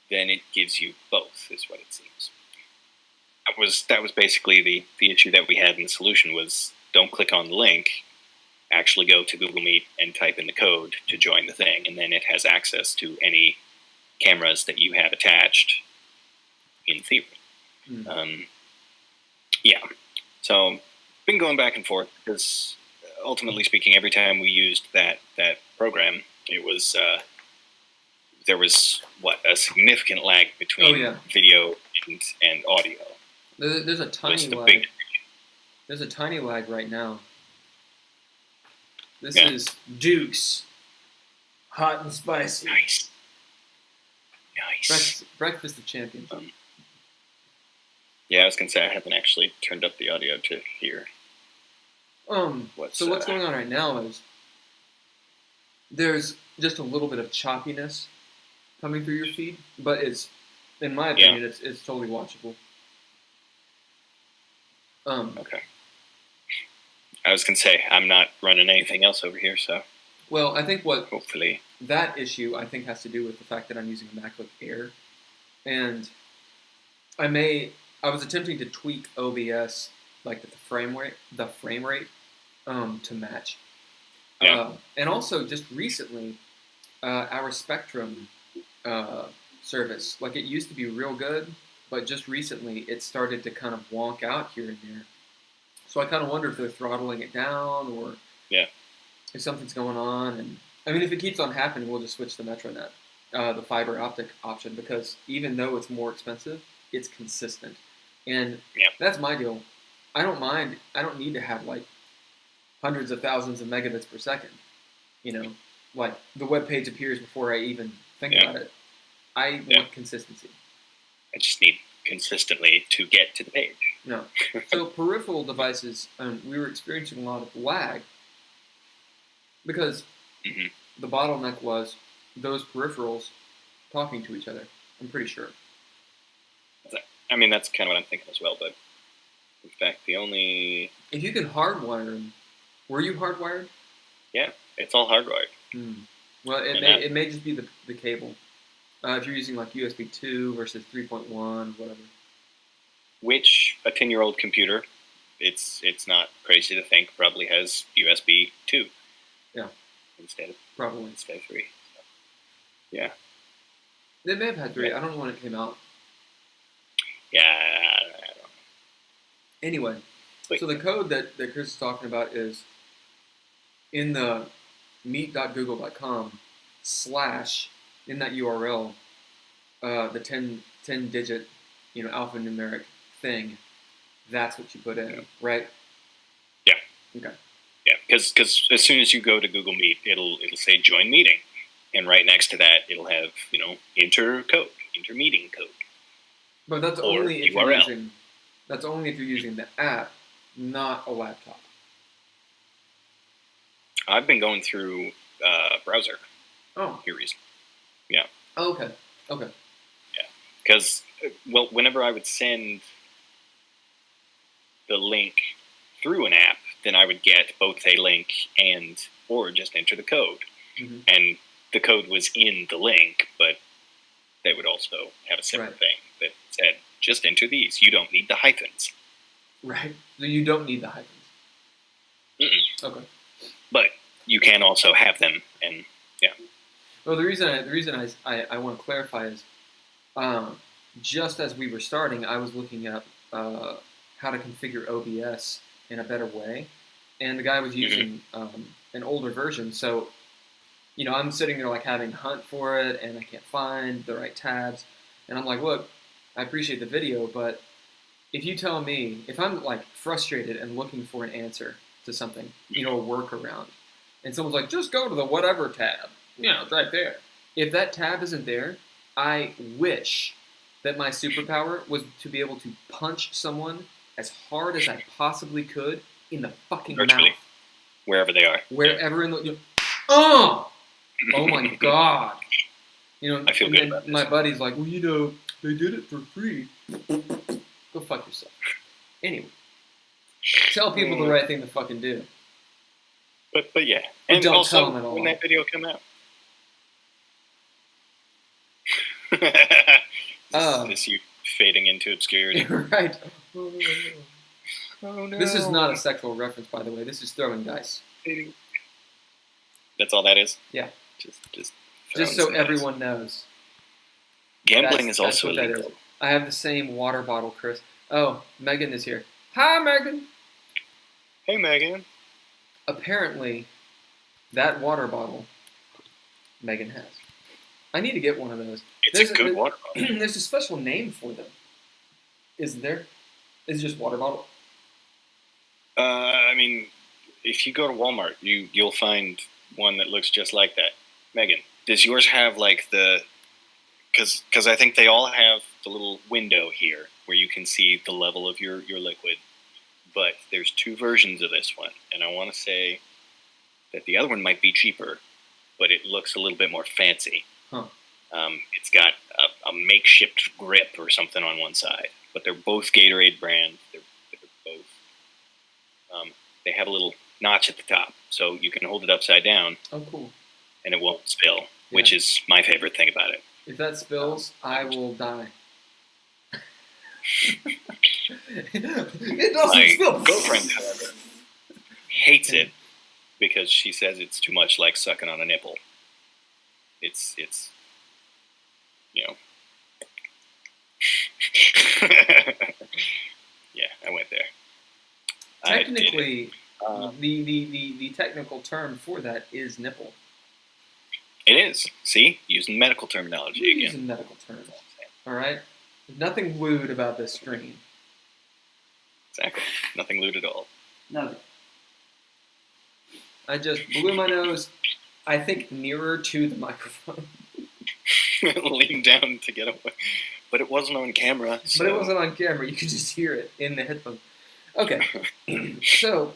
then it gives you both, is what it seems. That was basically the issue that we had in the solution was don't click on the link, actually go to Google Meet and type in the code to join the thing, and then it has access to any cameras that you have attached in theory. Yeah. So been going back and forth because ultimately speaking, every time we used that program, it was there was a significant lag between video and audio. There's a tiny lag. There's a tiny lag right now. This is Duke's hot and spicy. Nice. Breakfast of Champions. Yeah, I was gonna say I haven't actually turned up the audio to hear. What's going on right now is there's just a little bit of choppiness coming through your feed, but it's, in my opinion, it's totally watchable. Okay. I was gonna say I'm not running anything else over here, so. Well, I think hopefully that issue I think has to do with the fact that I'm using a MacBook Air, and I was attempting to tweak OBS like the frame rate to match. Yeah. And also just recently, our Spectrum service, like it used to be real good, but just recently it started to kind of wonk out here and there. So I kind of wonder if they're throttling it down or if something's going on. And I mean, if it keeps on happening, we'll just switch to MetroNet, the fiber optic option, because even though it's more expensive, it's consistent. And that's my deal. I don't mind. I don't need to have like hundreds of thousands of megabits per second. Like the web page appears before I even think about it. I want consistency. I just need consistently to get to the page. No. So peripheral devices, we were experiencing a lot of lag because the bottleneck was those peripherals talking to each other. I'm pretty sure. I mean, that's kind of what I'm thinking as well, but in fact, if you can hardwire them, were you hardwired? Yeah, it's all hardwired. Well, it may just be the cable. If you're using like USB 2 versus 3.1, whatever. Which a 10-year-old computer, it's not crazy to think probably has USB 2. Yeah. Instead of 3. So, yeah. They may have had 3. I don't know when it came out. Yeah, I don't know. Anyway, so the code that Chris is talking about is in the meet.google.com / in that URL, the 10 digit, alphanumeric thing. That's what you put in, right? Yeah. Okay. Yeah, because as soon as you go to Google Meet, it'll say join meeting, and right next to that it'll have enter meeting code. But that's or only if URL. you're using the app, not a laptop. I've been going through browser. Oh. Here recently. Yeah. Oh, okay. Okay. Yeah, because whenever I would send the link through an app, then I would get both a link or just enter the code. Mm-hmm. And the code was in the link, but they would also have a separate thing that said, just enter these. You don't need the hyphens. Right. So you don't need the hyphens. Mm-mm. Okay. But you can also have them, and yeah. Well, the reason I want to clarify is, just as we were starting, I was looking up how to configure OBS in a better way, and the guy was using an older version. So, I'm sitting there like having to hunt for it, and I can't find the right tabs, and I'm like, look, I appreciate the video, but if you tell me, if I'm like frustrated and looking for an answer to something, a workaround, and someone's like, just go to the whatever tab, it's right there. If that tab isn't there, I wish that my superpower was to be able to punch someone as hard as I possibly could in the fucking Virtually. mouth. Wherever they are. Wherever in the... Oh my God. I feel good about this. My buddy's like, well, they did it for free. Go fuck yourself. Anyway. Tell people the right thing to fucking do. But yeah. But And don't also, tell them at all. when that video come out. This you fading into obscurity. Right. Oh no. This is not a sexual reference, by the way. This is throwing dice. That's all that is? Yeah. Just so everyone knows. Gambling is that's also what illegal. that is. I have the same water bottle, Chris. Oh, Megan is here. Hi, Megan. Hey, Megan. Apparently, that water bottle Megan has. I need to get one of those. It's a good water bottle. There's a special name for them. Isn't there? Is it just water bottle? I mean, if you go to Walmart, you'll find one that looks just like that. Megan, does yours have like the... Because I think they all have the little window here where you can see the level of your liquid. But there's 2 versions of this one. And I want to say that the other one might be cheaper, but it looks a little bit more fancy. Huh. It's got a makeshift grip or something on one side. But they're both Gatorade brand. They're both... they have a little notch at the top, so you can hold it upside down. Oh, cool. And it won't spill, which is my favorite thing about it. If that spills, I will die. It doesn't spill. My girlfriend, however, hates it because she says it's too much like sucking on a nipple. It's yeah, I went there. Technically, the technical term for that is nipple. It is. See? Using medical terminology again. Using medical terms. All right? There's nothing lewd about this screen. Exactly. Nothing lewd at all. Nothing. I just blew my nose, I think, nearer to the microphone. Lean down to get away. But it wasn't on camera. So. But it wasn't on camera. You could just hear it in the headphones. Okay. So,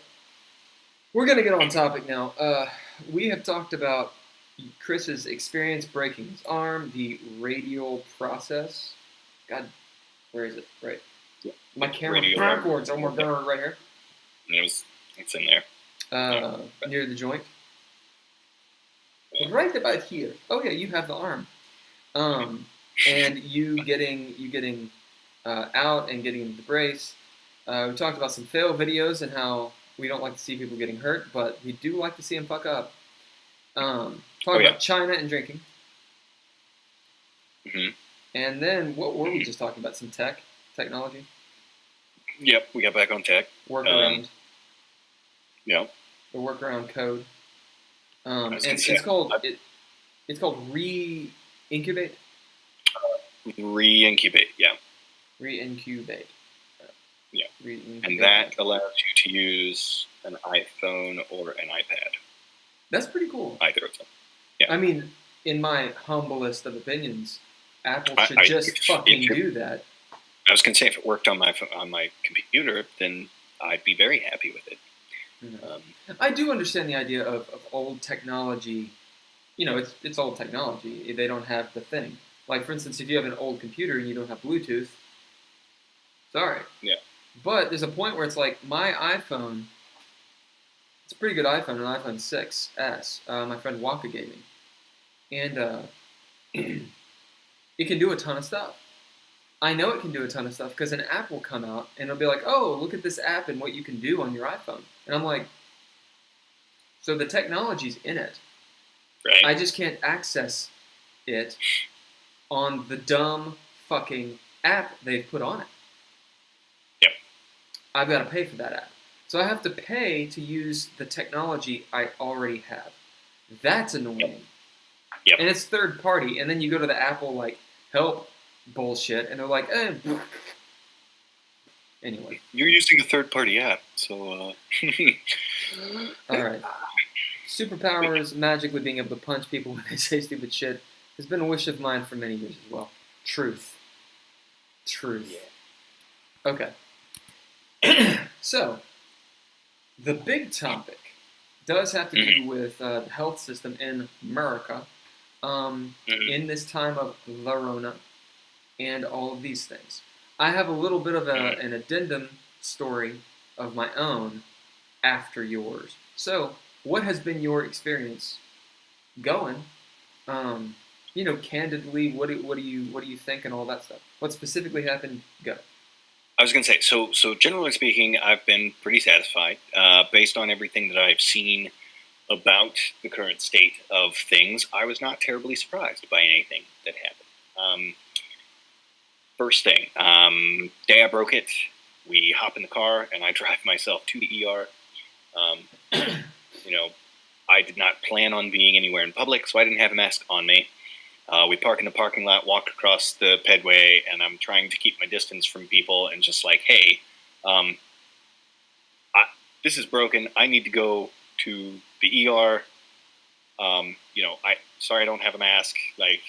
we're going to get on topic now. We have talked about Chris's experience breaking his arm, the radial process. God, where is it? Right. My camera backwards. Oh my God, right here. It's in there. Near the joint. Right about here. Oh yeah, you have the arm. And you getting out and getting into the brace. We talked about some fail videos and how we don't like to see people getting hurt, but we do like to see them fuck up. Talk about China and drinking. Mm-hmm. And then what were we just talking about? Some technology? Yep, we got back on tech. Workaround. Yeah. The workaround code. And say, it's called re-incubate? Re-incubate, yeah. Re-incubate. Yeah. Re-incubate. And that allows you to use an iPhone or an iPad. That's pretty cool. Either of them. Yeah. I mean, in my humblest of opinions, Apple should just fucking do that. I was going to say, if it worked on my computer, then I'd be very happy with it. I do understand the idea of old technology. You know, it's old technology. They don't have the thing. Like, for instance, if you have an old computer and you don't have Bluetooth, sorry. Yeah. But there's a point where it's like, my iPhone, it's a pretty good iPhone, an iPhone 6S, my friend Waka gave me. And it can do a ton of stuff. I know it can do a ton of stuff because an app will come out and it'll be like, oh, look at this app and what you can do on your iPhone. And I'm like, so the technology's in it. Right. I just can't access it on the dumb fucking app they've put on it. Yep. I've got to pay for that app. So I have to pay to use the technology I already have. That's annoying. Yep. And it's third party. And then you go to the Apple, like, help bullshit, and they're like, anyway. You're using a third-party app, so... Alright. Superpowers, magically being able to punch people when they say stupid shit, has been a wish of mine for many years as well. Truth. Yeah. Okay. So, the big topic does have to do with the health system in America in this time of the Rona and all of these things. I have a little bit of an addendum story of my own after yours. So, what has been your experience going? You know, candidly, what do you think and all that stuff? What specifically happened? Go. I was going to say, so generally speaking, I've been pretty satisfied based on everything that I've seen about the current state of things. I was not terribly surprised by anything that happened. First thing, day I broke it, we hop in the car and I drive myself to the ER. You know, I did not plan on being anywhere in public, so I didn't have a mask on me. We park in the parking lot, walk across the pedway, and I'm trying to keep my distance from people and just like, hey, this is broken. I need to go to the ER. You know, sorry I don't have a mask. Like,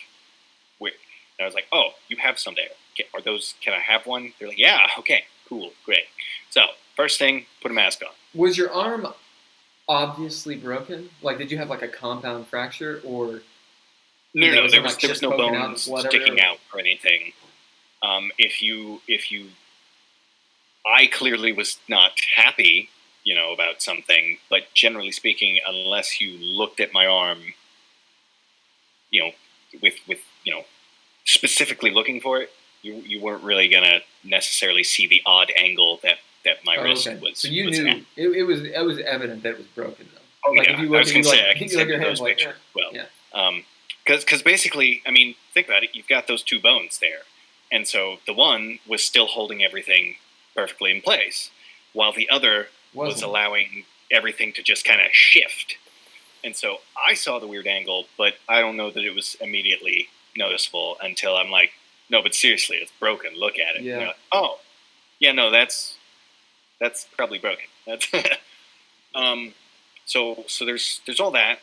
wait. And I was like, oh, you have some there. Are those? Can I have one? They're like, yeah, okay, cool, great. So first thing, put a mask on. Was your arm obviously broken? Like, did you have like a compound fracture or? No, there was no bones sticking out or anything. I clearly was not happy, you know, about something, but generally speaking, unless you looked at my arm, you know, with you know, specifically looking for it, you weren't really gonna necessarily see the odd angle that my wrist was. So you knew it was evident that it was broken though. Oh like, yeah, I was gonna say I can send you those pictures. Well, yeah. Because basically, I mean, think about it. You've got those two bones there, and so the one was still holding everything perfectly in place, while the other was allowing everything to just kind of shift. And so I saw the weird angle, but I don't know that it was immediately noticeable until I'm like, no, but seriously, it's broken. Look at it. Yeah. Like, oh, yeah, no, that's probably broken. That's so there's all that.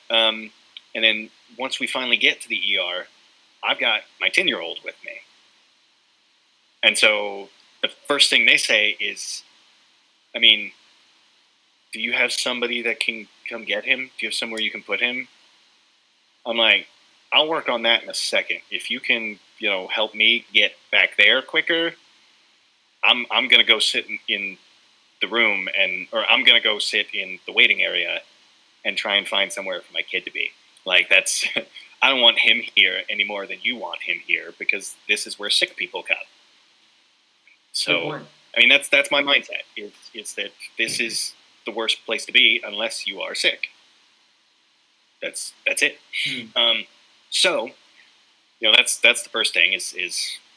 And then once we finally get to the ER, I've got my 10-year-old with me. And so the first thing they say is, I mean, do you have somebody that can come get him? Do you have somewhere you can put him? I'm like, I'll work on that in a second. If you can, you know, help me get back there quicker, I'm going to go sit in the room or I'm going to go sit in the waiting area and try and find somewhere for my kid to be. Like, that's, I don't want him here any more than you want him here because this is where sick people come. So, I mean, that's my mindset. It's that this is the worst place to be unless you are sick. That's it. So, that's the first thing is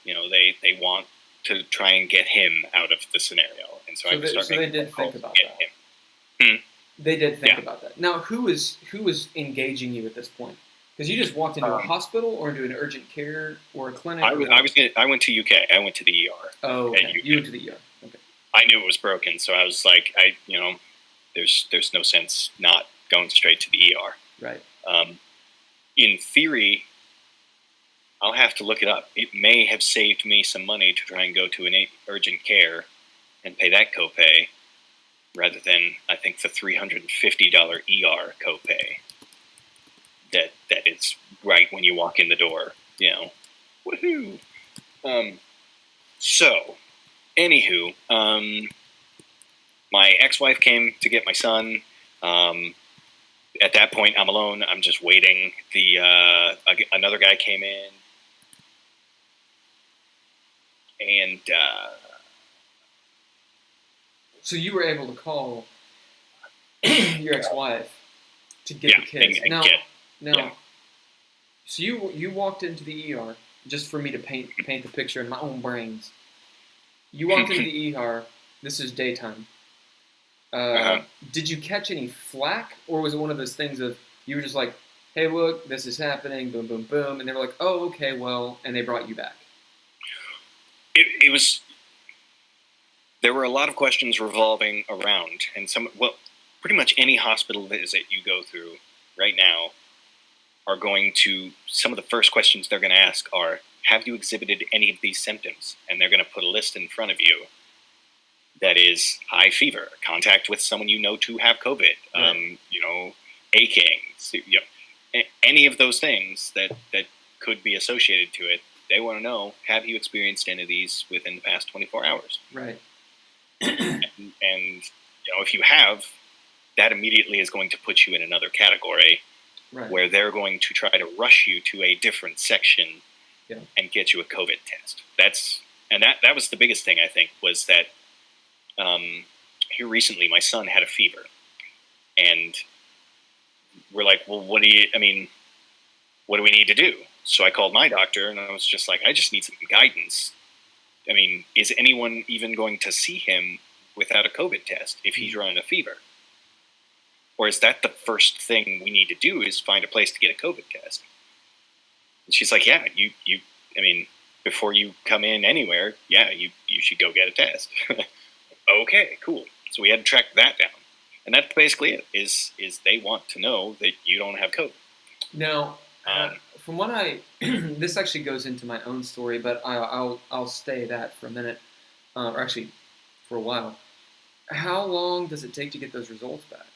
they want to try and get him out of the scenario, and so I start. So they did think about that. Hmm? They did think about that. Now, who was engaging you at this point? Because you just walked into a hospital or into an urgent care or a clinic. I went to UK. I went to the ER. Oh, okay. You went to the ER. Okay. I knew it was broken, so I was like, there's no sense not going straight to the ER. Right. In theory, I'll have to look it up. It may have saved me some money to try and go to an urgent care and pay that copay, rather than, I think, the $350 ER copay that is right when you walk in the door. Woohoo! So, anywho, my ex-wife came to get my son. At that point, I'm alone. I'm just waiting. Another guy came in, and so you were able to call your ex-wife to get the kids. So you walked into the ER, just for me to paint the picture in my own brains. You walked into the ER. This is daytime. Did you catch any flack, or was it one of those things of you were just like, "Hey, look, this is happening," boom, boom, boom, and they were like, "Oh, okay, well," and they brought you back? It was. There were a lot of questions revolving around, and pretty much any hospital visit you go through right now are going to, some of the first questions they're going to ask are, have you exhibited any of these symptoms? And they're going to put a list in front of you that is high fever, contact with someone you know to have COVID, right. Aching, any of those things that could be associated to it. They want to know, have you experienced any of these within the past 24 hours? Right. and if you have, that immediately is going to put you in another category, right, where they're going to try to rush you to a different section and get you a COVID test. That was the biggest thing, I think, was that here recently my son had a fever, and we're like, well, what do we need to do? So I called my doctor, and I was just like, I just need some guidance. I mean, is anyone even going to see him without a COVID test if he's running a fever? Or is that the first thing we need to do, is find a place to get a COVID test? And she's like, yeah, before you come in anywhere, you should go get a test. Okay, cool. So we had to track that down. And that's basically it, is they want to know that you don't have COVID. Now, from what this actually goes into my own story, but I'll stay that for a minute, or actually for a while. How long does it take to get those results back?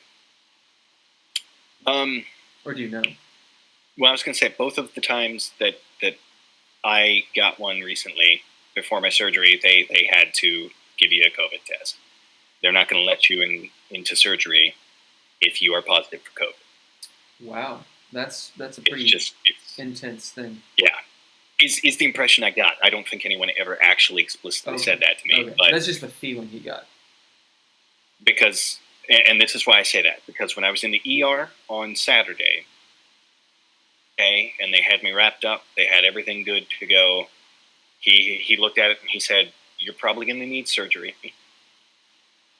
Or do you know? Well, I was going to say, both of the times that I got one recently before my surgery, they had to give you a COVID test. They're not going to let you into surgery if you are positive for COVID. Wow. That's a pretty intense thing. Yeah. Is the impression I got. I don't think anyone ever actually explicitly said that to me. Okay. But that's just the feeling he got. Because, and this is why I say that, because when I was in the ER on Saturday, and they had me wrapped up, they had everything good to go, he looked at it and he said, you're probably going to need surgery.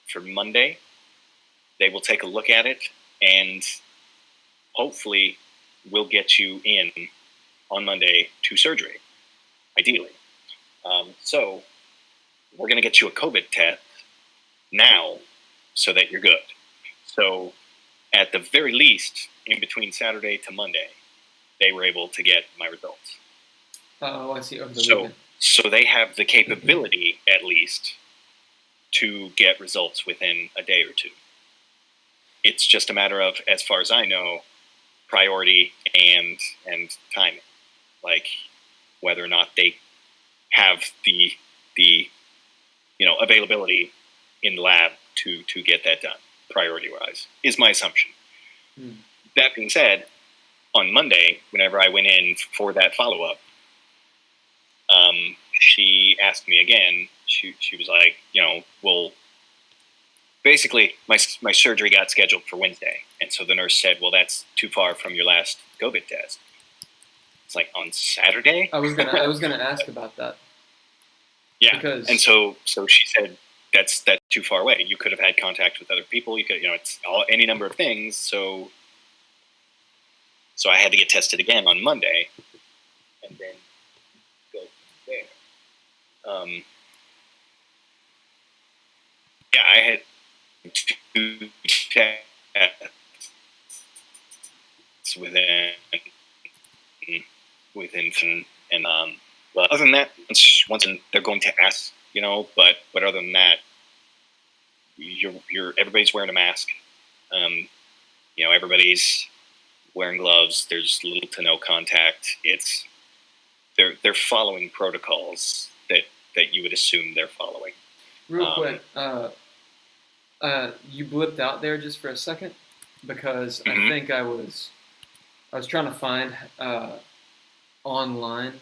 For Monday, they will take a look at it, and hopefully we'll get you in on Monday to surgery, ideally. So we're going to get you a COVID test now so that you're good. So at the very least, in between Saturday to Monday, they were able to get my results. Oh, I see. Over the weekend. So they have the capability, at least, to get results within a day or two. It's just a matter of, as far as I know, priority and timing, like whether or not they have the availability in the lab to get that done, priority-wise, is my assumption. That being said, on Monday, whenever I went in for that follow-up, she asked me again. She was like, well, basically, my surgery got scheduled for Wednesday, and so the nurse said, well, that's too far from your last COVID test. It's like on Saturday. I was gonna ask about that. Yeah, Because and so she said that's too far away. You could have had contact with other people. You could, it's any number of things. So I had to get tested again on Monday, and then go there. Yeah, I had 2 tests within and but other than that, once they're going to ask, but other than that, everybody's wearing a mask. Everybody's wearing gloves. There's little to no contact. They're following protocols that you would assume they're following. Real quick, you blipped out there just for a second because I think I was trying to find online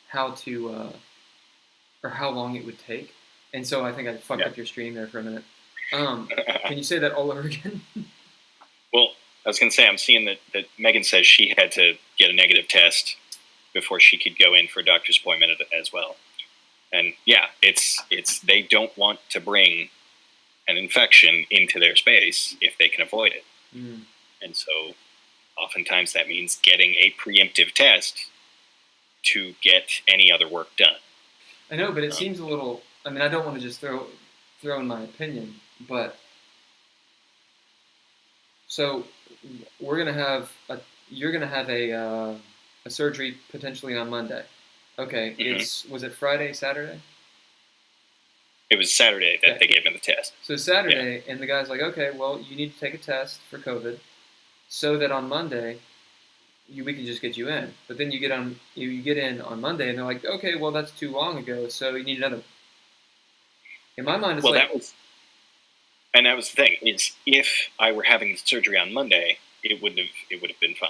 how to or how long it would take, and so I think I fucked up your stream there for a minute. Can you say that all over again? Well, I was going to say I'm seeing that Megan says she had to get a negative test before she could go in for a doctor's appointment as well. And yeah, it's they don't want to bring an infection into their space if they can avoid it. And so oftentimes that means getting a preemptive test to get any other work done. I know, but it seems a little, I mean, I don't want to just throw in my opinion, but so you're going to have a surgery potentially on Monday. Okay, was it Friday, Saturday? It was Saturday that they gave me the test. So Saturday, and the guy's like, okay, well, you need to take a test for COVID so that on Monday we can just get you in. But then you get in on Monday, and they're like, okay, well, that's too long ago, so you need another. In my mind, it's that was the thing, is if I were having the surgery on Monday, it would have been fine.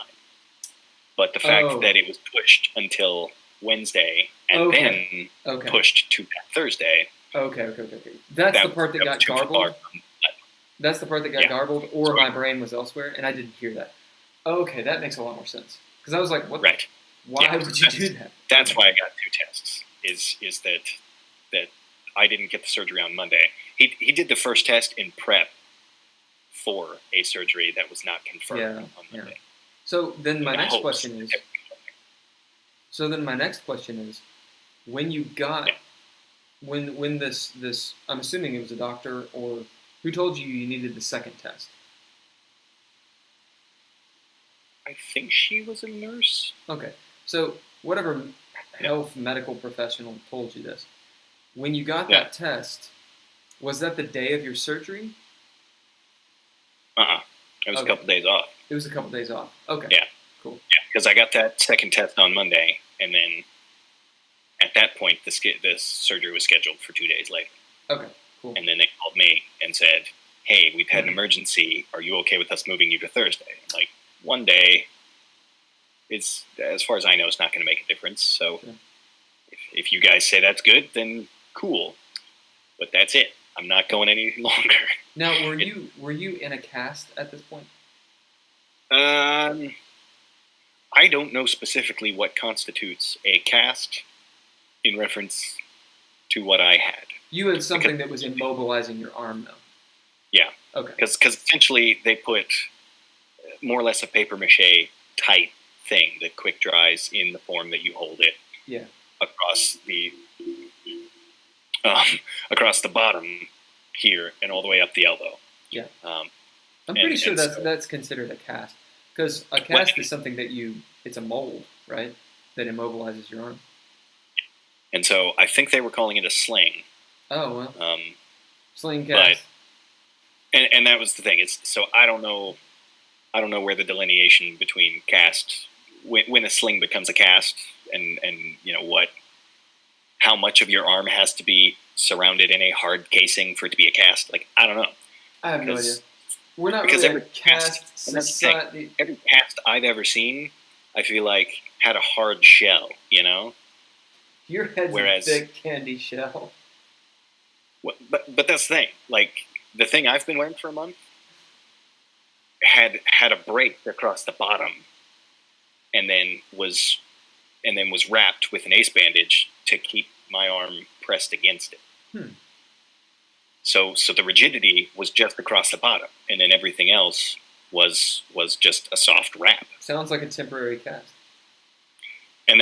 But the fact that it was pushed until Wednesday and then pushed to Thursday. Okay. That's the part that got garbled. That's the part that got garbled, or my brain was elsewhere, and I didn't hear that. Okay, that makes a lot more sense. Because I was like, what? Right. Why would you do that? That's why I got 2 tests, is that I didn't get the surgery on Monday. He did the first test in prep for a surgery that was not confirmed on Monday. Yeah. So then my next question is, when you got, when this, I'm assuming it was a doctor, or who told you needed the second test? I think she was a nurse. Okay. So whatever health medical professional told you this, when you got that test, was that the day of your surgery? It was a couple days off. It was a couple days off. Okay. Yeah. Cool. Yeah, because I got that second test on Monday, and then at that point, this surgery was scheduled for 2 days later. Okay. Cool. And then they called me and said, "Hey, we've had an emergency. Are you okay with us moving you to Thursday?" I'm like, one day is, as far as I know, it's not going to make a difference. So if you guys say that's good, then cool. But that's it. I'm not going any longer. Now, were you in a cast at this point? I don't know specifically what constitutes a cast in reference to what I had. You had something that was immobilizing your arm, though. Yeah. Okay. Because essentially they put more or less a paper mache type thing that quick dries in the form that you hold it. Yeah. Across the bottom here and all the way up the elbow. Yeah. I'm pretty sure that's considered a cast, because a cast is something that it's a mold, right, that immobilizes your arm. And so I think they were calling it a sling. Oh well. Sling cast. But, and that was the thing. So I don't know where the delineation between cast, when a sling becomes a cast, and how much of your arm has to be surrounded in a hard casing for it to be a cast. Like, I don't know. I have no idea. We're not really a cast society. Every cast I've ever seen, I feel like, had a hard shell, Your head's a thick candy shell. But that's the thing. Like, the thing I've been wearing for a month had a break across the bottom, and then was and then was wrapped with an ace bandage to keep my arm pressed against it. So the rigidity was just across the bottom, and then everything else was just a soft wrap. Sounds like a temporary cast. And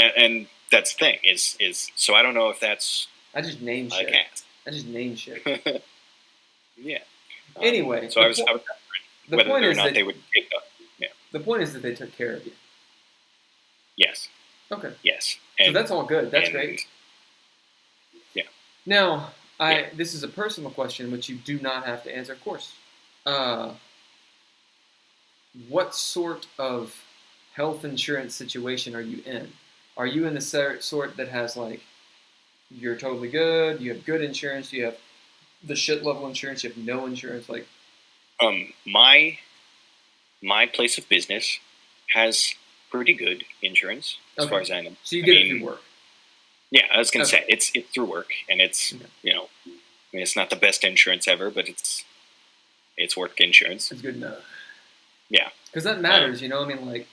that's the thing is so I don't know if that's I just name shit. Cast. I just name shit. Yeah. Anyway, so I was whether or not they would take up. Yeah. The point is that they took care of you. Yes. Okay. Yes. So that's all good. That's great. Yeah. Now, this is a personal question which you do not have to answer, of course. What sort of health insurance situation are you in? Are you in the sort that has like, you're totally good, you have good insurance, you have the shit level insurance, you have no insurance, like? My place of business has pretty good insurance as far as I know. So you get it through work. Yeah, I was gonna say it's through work, and it's it's not the best insurance ever, but it's work insurance. It's good enough. Yeah, because that matters, like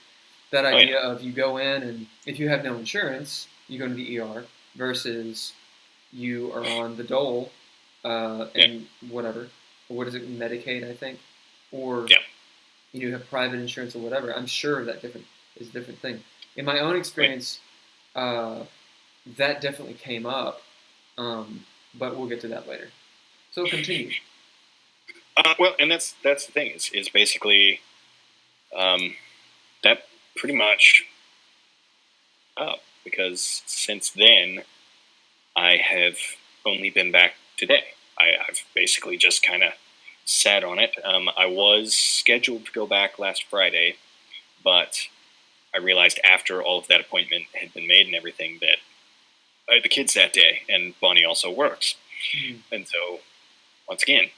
that idea of you go in and if you have no insurance, you go to the ER versus you are on the dole and whatever. What is it, Medicaid, I think, or you have private insurance or whatever. I'm sure that is a different thing. In my own experience, that definitely came up, but we'll get to that later. So continue. Well, and that's the thing is basically that pretty much because since then I have only been back today. I've basically just kind of sat on it. I was scheduled to go back last Friday, but I realized after all of that appointment had been made and everything that I had the kids that day, and Bonnie also works. And so, once again,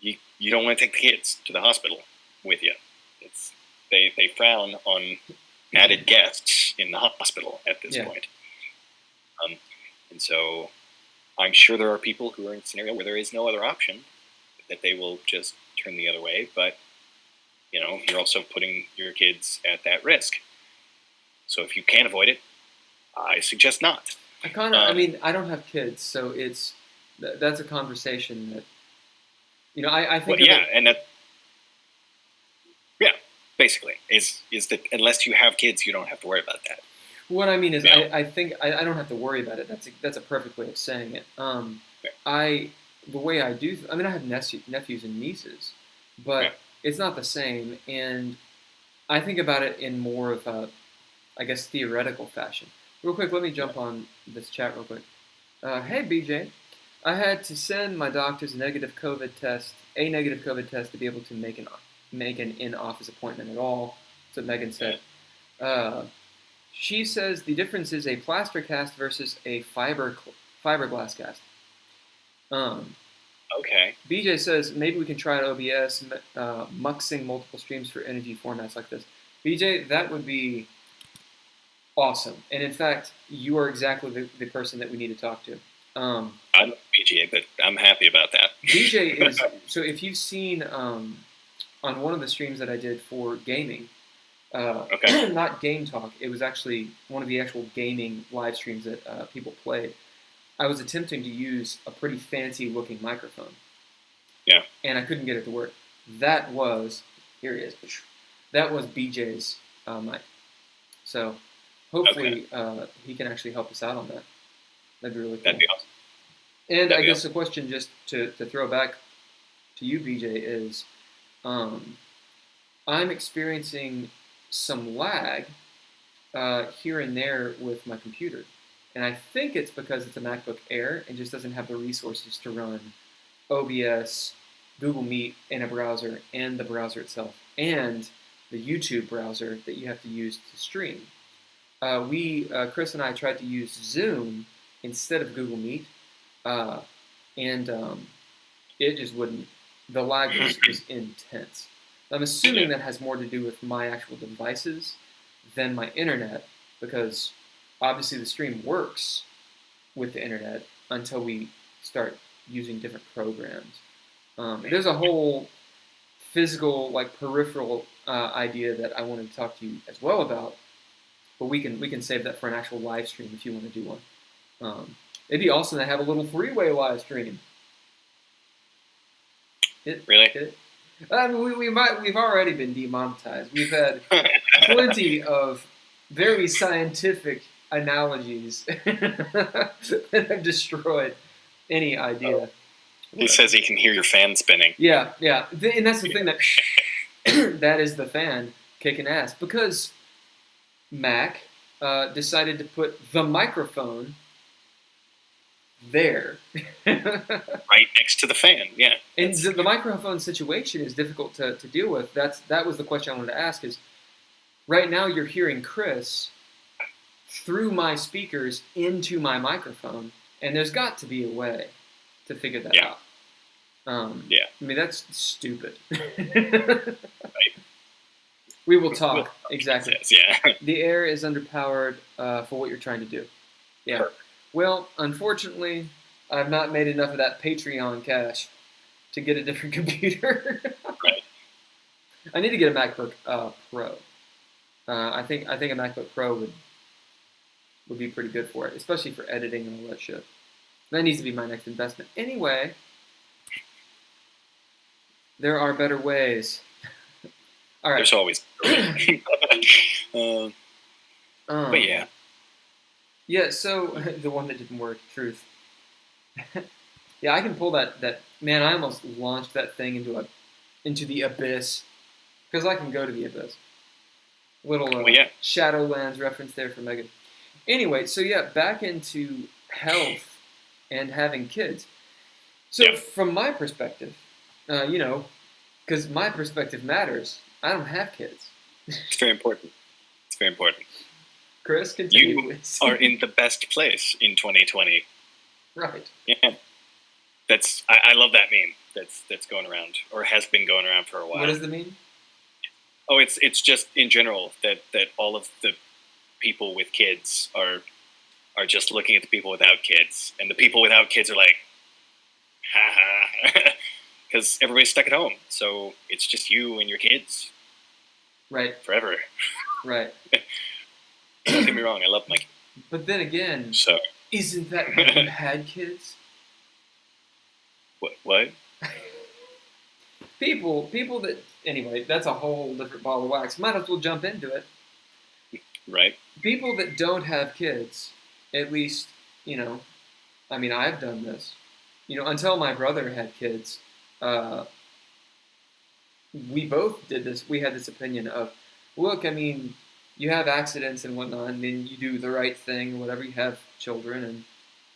you don't want to take the kids to the hospital with you. They frown on added guests in the hospital at this point. And so I'm sure there are people who are in a scenario where there is no other option, that they will just turn the other way. But, you're also putting your kids at that risk. So if you can't avoid it, I suggest not. I don't have kids, so that's a conversation that, I think. Basically, is that unless you have kids, you don't have to worry about that. What I mean is, I think I don't have to worry about it. That's a perfect way of saying it. The way I do, I have nephews and nieces, but it's not the same. And I think about it in more of a, I guess, theoretical fashion. Real quick, let me jump on this chat real quick. Hey, BJ. I had to send my doctor's negative COVID test to be able to make an in-office appointment at all. That's what Megan said. She says the difference is a plaster cast versus a fiberglass cast. Okay. BJ says maybe we can try it OBS, muxing multiple streams for energy formats like this. BJ, that would be awesome. And in fact, you are exactly the person that we need to talk to. I'm BJ, but I'm happy about that. BJ is, so if you've seen on one of the streams that I did for gaming, not Game Talk, it was actually one of the actual gaming live streams that people played. I was attempting to use a pretty fancy looking microphone. Yeah. And I couldn't get it to work. That was, here he is. That was BJ's mic. So hopefully he can actually help us out on that. That'd be really cool. That'd be awesome. And I guess the question just to throw back to you, BJ, is I'm experiencing some lag here and there with my computer. And I think it's because it's a MacBook Air and just doesn't have the resources to run OBS, Google Meet in a browser, and the browser itself, and the YouTube browser that you have to use to stream. Chris and I tried to use Zoom instead of Google Meet, and it just wouldn't. The lag was intense. I'm assuming that has more to do with my actual devices than my internet, because obviously the stream works with the internet until we start using different programs. There's a whole physical, peripheral idea that I wanted to talk to you as well about, but we can save that for an actual live stream if you want to do one. It'd be awesome to have a little three-way live stream. Really? I mean, we've already been demonetized. We've had plenty of very scientific analogies that have destroyed any idea. He says he can hear your fan spinning. Yeah. And that's the thing that is the fan kicking ass. Because Mac decided to put the microphone there. Right next to the fan, yeah. And the microphone situation is difficult to deal with. That was the question I wanted to ask is, right now you're hearing Chris through my speakers into my microphone, and there's got to be a way to figure that out. Yeah. I mean, that's stupid. Right. We will talk. Exactly. Yeah. The air is underpowered for what you're trying to do. Yeah. Perfect. Well, unfortunately, I've not made enough of that Patreon cash to get a different computer. Right. I need to get a MacBook Pro. I think a MacBook Pro would be pretty good for it, especially for editing and all that shit. That needs to be my next investment. Anyway, there are better ways. All right. There's always. But yeah. Yeah, so the one that didn't work, truth. Yeah, I can pull that. Man, I almost launched that thing into the abyss, because I can go to the abyss. Little Shadowlands reference there for Megan. Anyway, so yeah, back into health and having kids. So from my perspective, because my perspective matters, I don't have kids. It's very important. It's very important. Chris, continue. You are in the best place in 2020. Right. Yeah. I love that meme that's going around, or has been going around for a while. What does the meme? Oh, it's just in general that all of the people with kids are just looking at the people without kids, and the people without kids are like, ha ha, because everybody's stuck at home, so it's just you and your kids. Right. Forever. Right. Don't get me wrong, I love my kids. But then again, isn't that when you had kids? What? People that, anyway, that's a whole different ball of wax. Might as well jump into it. Right. People that don't have kids, at least, I mean, I've done this. Until my brother had kids, we both did this. We had this opinion of, look, I mean, you have accidents and whatnot, and then you do the right thing, whatever. You have children, and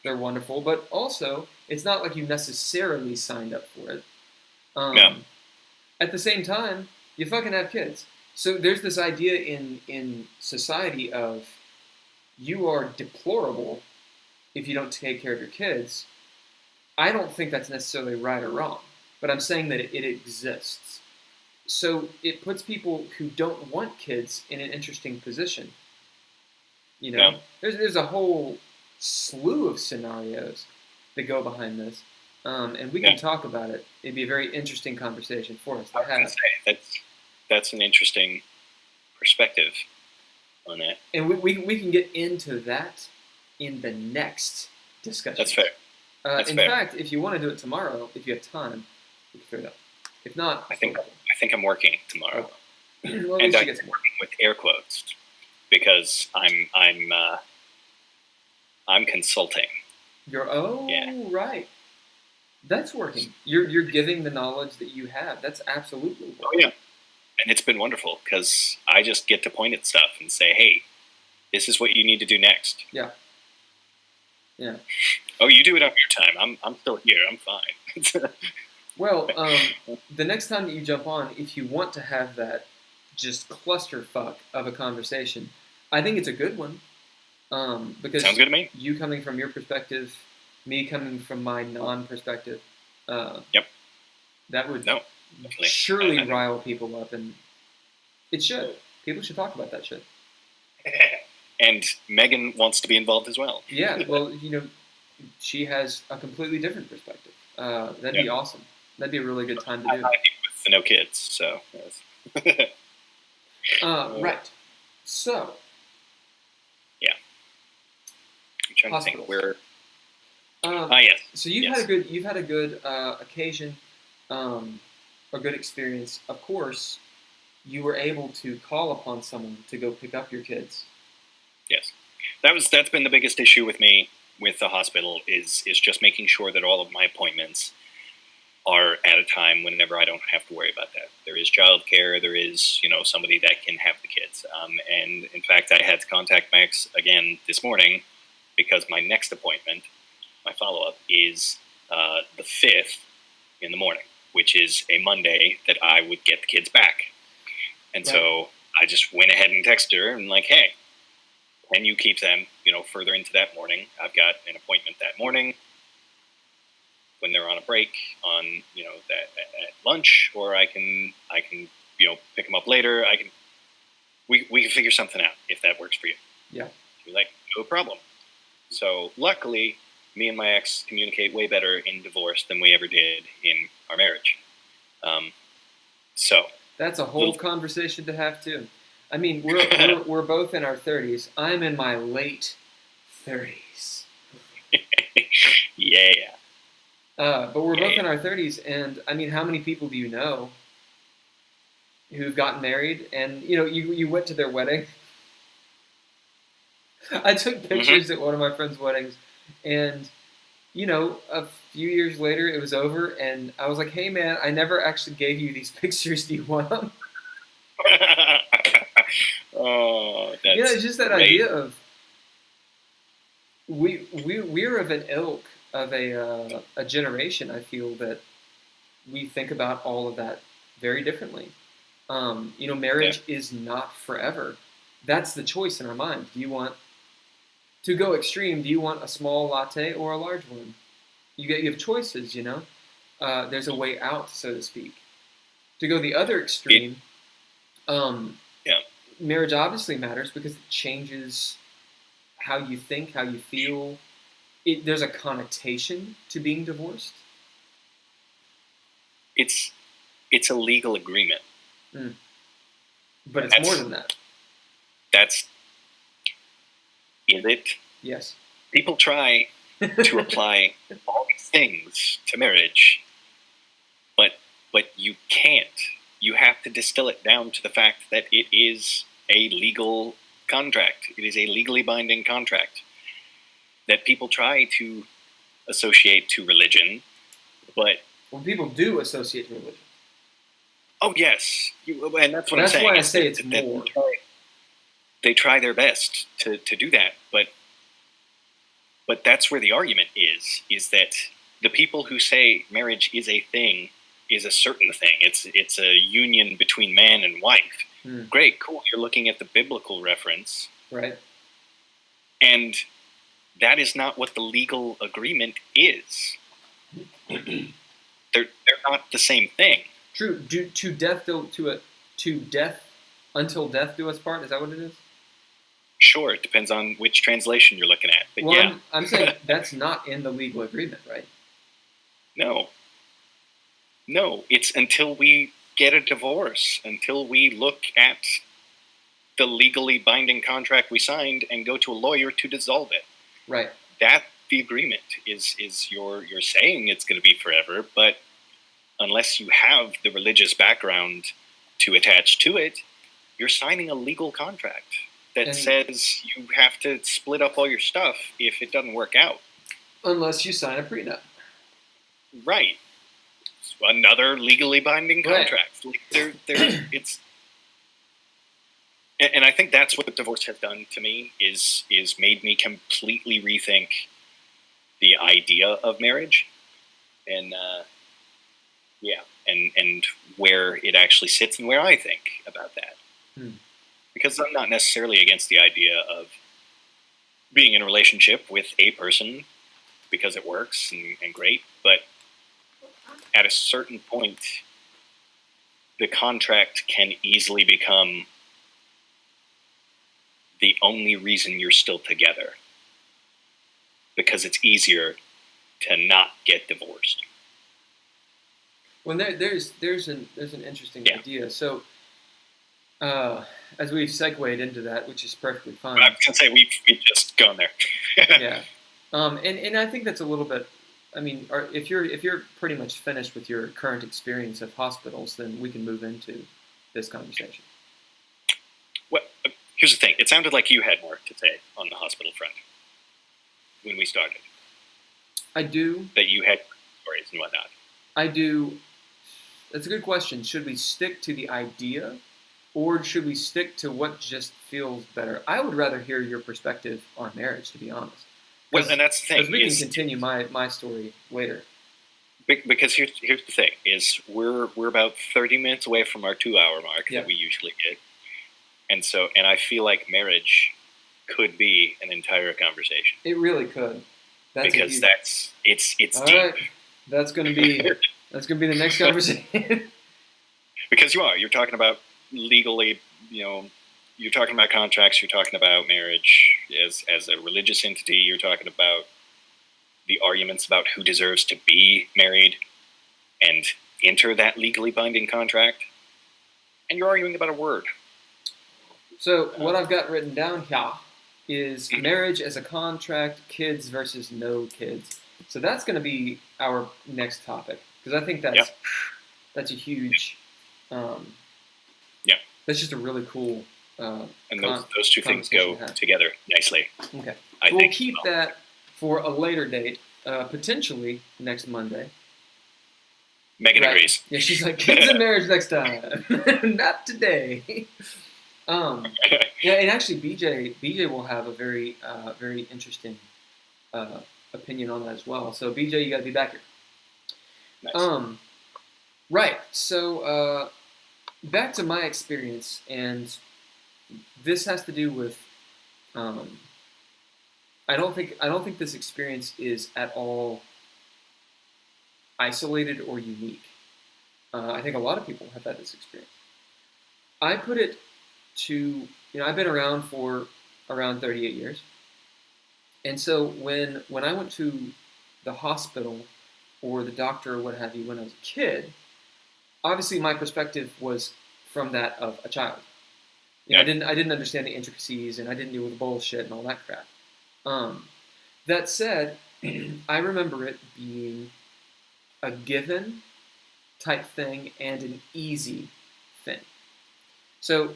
they're wonderful. But also, it's not like you necessarily signed up for it. No. At the same time, you fucking have kids. So there's this idea in society of you are deplorable if you don't take care of your kids. I don't think that's necessarily right or wrong, but I'm saying that it exists. So it puts people who don't want kids in an interesting position. Yeah. There's a whole slew of scenarios that go behind this, and we can talk about it. It'd be a very interesting conversation for us to have. That's an interesting perspective on that. And we can get into that in the next discussion. That's fair. In fact, if you want to do it tomorrow, if you have time, we can figure it out. If not, I think I'm working tomorrow, well, and I'm working with air quotes because I'm consulting. Right. That's working. You're giving the knowledge that you have. That's absolutely working. Oh yeah, and it's been wonderful because I just get to point at stuff and say, hey, this is what you need to do next. Yeah. Yeah. Oh, you do it on your time. I'm still here. I'm fine. Well, the next time that you jump on, if you want to have that just clusterfuck of a conversation, I think it's a good one. Because sounds good to me. You coming from your perspective, me coming from my non-perspective. Yep. That would definitely. Surely rile people up, and it should. People should talk about that shit. And Megan wants to be involved as well. Yeah, well, she has a completely different perspective. That'd be awesome. That'd be a really good time to do. With no kids, so. Right. So, trying to think Hospitals. where. Yes. So Yes. you've had a good occasion, a good experience. Of course, you were able to call upon someone to go pick up your kids. Yes, that's been the biggest issue with me with the hospital is just making sure that all of my appointments are at a time whenever I don't have to worry about that. There is childcare. There is somebody that can have the kids. And in fact, I had to contact Max again this morning because my next appointment, my follow-up, is the 5th in the morning, which is a Monday that I would get the kids back. And so I just went ahead and texted her and like, hey, can you keep them, further into that morning? I've got an appointment that morning when they're on a break on, that at lunch, or I can, pick them up later. We can figure something out if that works for you. Yeah. She's like, no problem. So luckily, me and my ex communicate way better in divorce than we ever did in our marriage. So that's a whole conversation to have too. I mean, we're both in our 30s. I'm in my late 30s. Yeah. But we're both in our 30s, and I mean, how many people do you know who've gotten married? And you went to their wedding. I took pictures at one of my friends' weddings, and a few years later, it was over, and I was like, "Hey, man, I never actually gave you these pictures. Do you want them?" Oh, that's it's just that great. idea of we're of an ilk of a generation. I feel that we think about all of that very differently. Marriage is not forever. That's the choice in our mind. Do you want to go extreme? Do you want a small latte or a large one? You have choices. There's a way out, so to speak. To go the other extreme, marriage obviously matters because it changes how you think, how you feel. There's a connotation to being divorced. It's a legal agreement. But it's more than that. Is it? Yes. People try to apply all these things to marriage, but you can't. You have to distill it down to the fact that it is a legal contract. It is a legally binding contract that people try to associate to religion, but people do associate to religion. Oh yes, and that's what I'm saying. That's why I say it's more. They try their best to do that, but that's where the argument is that the people who say marriage is a thing, is a certain thing. It's a union between man and wife. Great, cool. You're looking at the biblical reference, right? And that is not what the legal agreement is. They're not the same thing. True. To death until death do us part. Is that what it is? Sure. It depends on which translation you're looking at. But yeah, I'm saying that's not in the legal agreement, right? No. It's until we get a divorce, until we look at the legally binding contract we signed and go to a lawyer to dissolve it. Right. That the agreement is you're saying it's going to be forever, but unless you have the religious background to attach to it, you're signing a legal contract that says you have to split up all your stuff if it doesn't work out. Unless you sign a prenup. Right. It's another legally binding contract. Right. It's, and I think that's what divorce has done to me is made me completely rethink the idea of marriage, and and where it actually sits and where I think about that. Because I'm not necessarily against the idea of being in a relationship with a person because it works and great, but at a certain point, the contract can easily become the only reason you're still together, because it's easier to not get divorced. Well, there's an interesting idea. So, as we've segued into that, which is perfectly fine. I was gonna say we've just gone there. Yeah, and I think that's a little bit. I mean, if you're pretty much finished with your current experience of hospitals, then we can move into this conversation. Well, here's the thing. It sounded like you had more to say on the hospital front when we started. I do. That you had stories and whatnot. I do. That's a good question. Should we stick to the idea, or should we stick to what just feels better? I would rather hear your perspective on marriage, to be honest. Well, and that's the thing. Because we can continue my story later. Because here's the thing: is we're about 30 minutes away from our 2-hour mark that we usually get, and I feel like marriage could be an entire conversation. It really could. It's all deep. Right. That's gonna be the next conversation. Because you're talking about legally, you're talking about contracts, you're talking about marriage as a religious entity, you're talking about the arguments about who deserves to be married and enter that legally binding contract, and you're arguing about a word. So what I've got written down here is marriage as a contract, kids versus no kids. So that's going to be our next topic, because I think that's a huge, that's just a really cool. And those two things go together nicely. Okay, we'll keep that for a later date, potentially next Monday. Megan agrees. Yeah, she's like, kids and marriage next time, not today. Yeah, and actually, BJ will have a very interesting opinion on that as well. So BJ, you got to be back here. Nice. Right. So back to my experience, and this has to do with. I don't think this experience is at all isolated or unique. I think a lot of people have had this experience. I put it to, I've been around for around 38 years. And so when I went to the hospital or the doctor or what have you when I was a kid, obviously my perspective was from that of a child. I didn't understand the intricacies, and I didn't deal with the bullshit and all that crap. That said, I remember it being a given type thing and an easy thing. So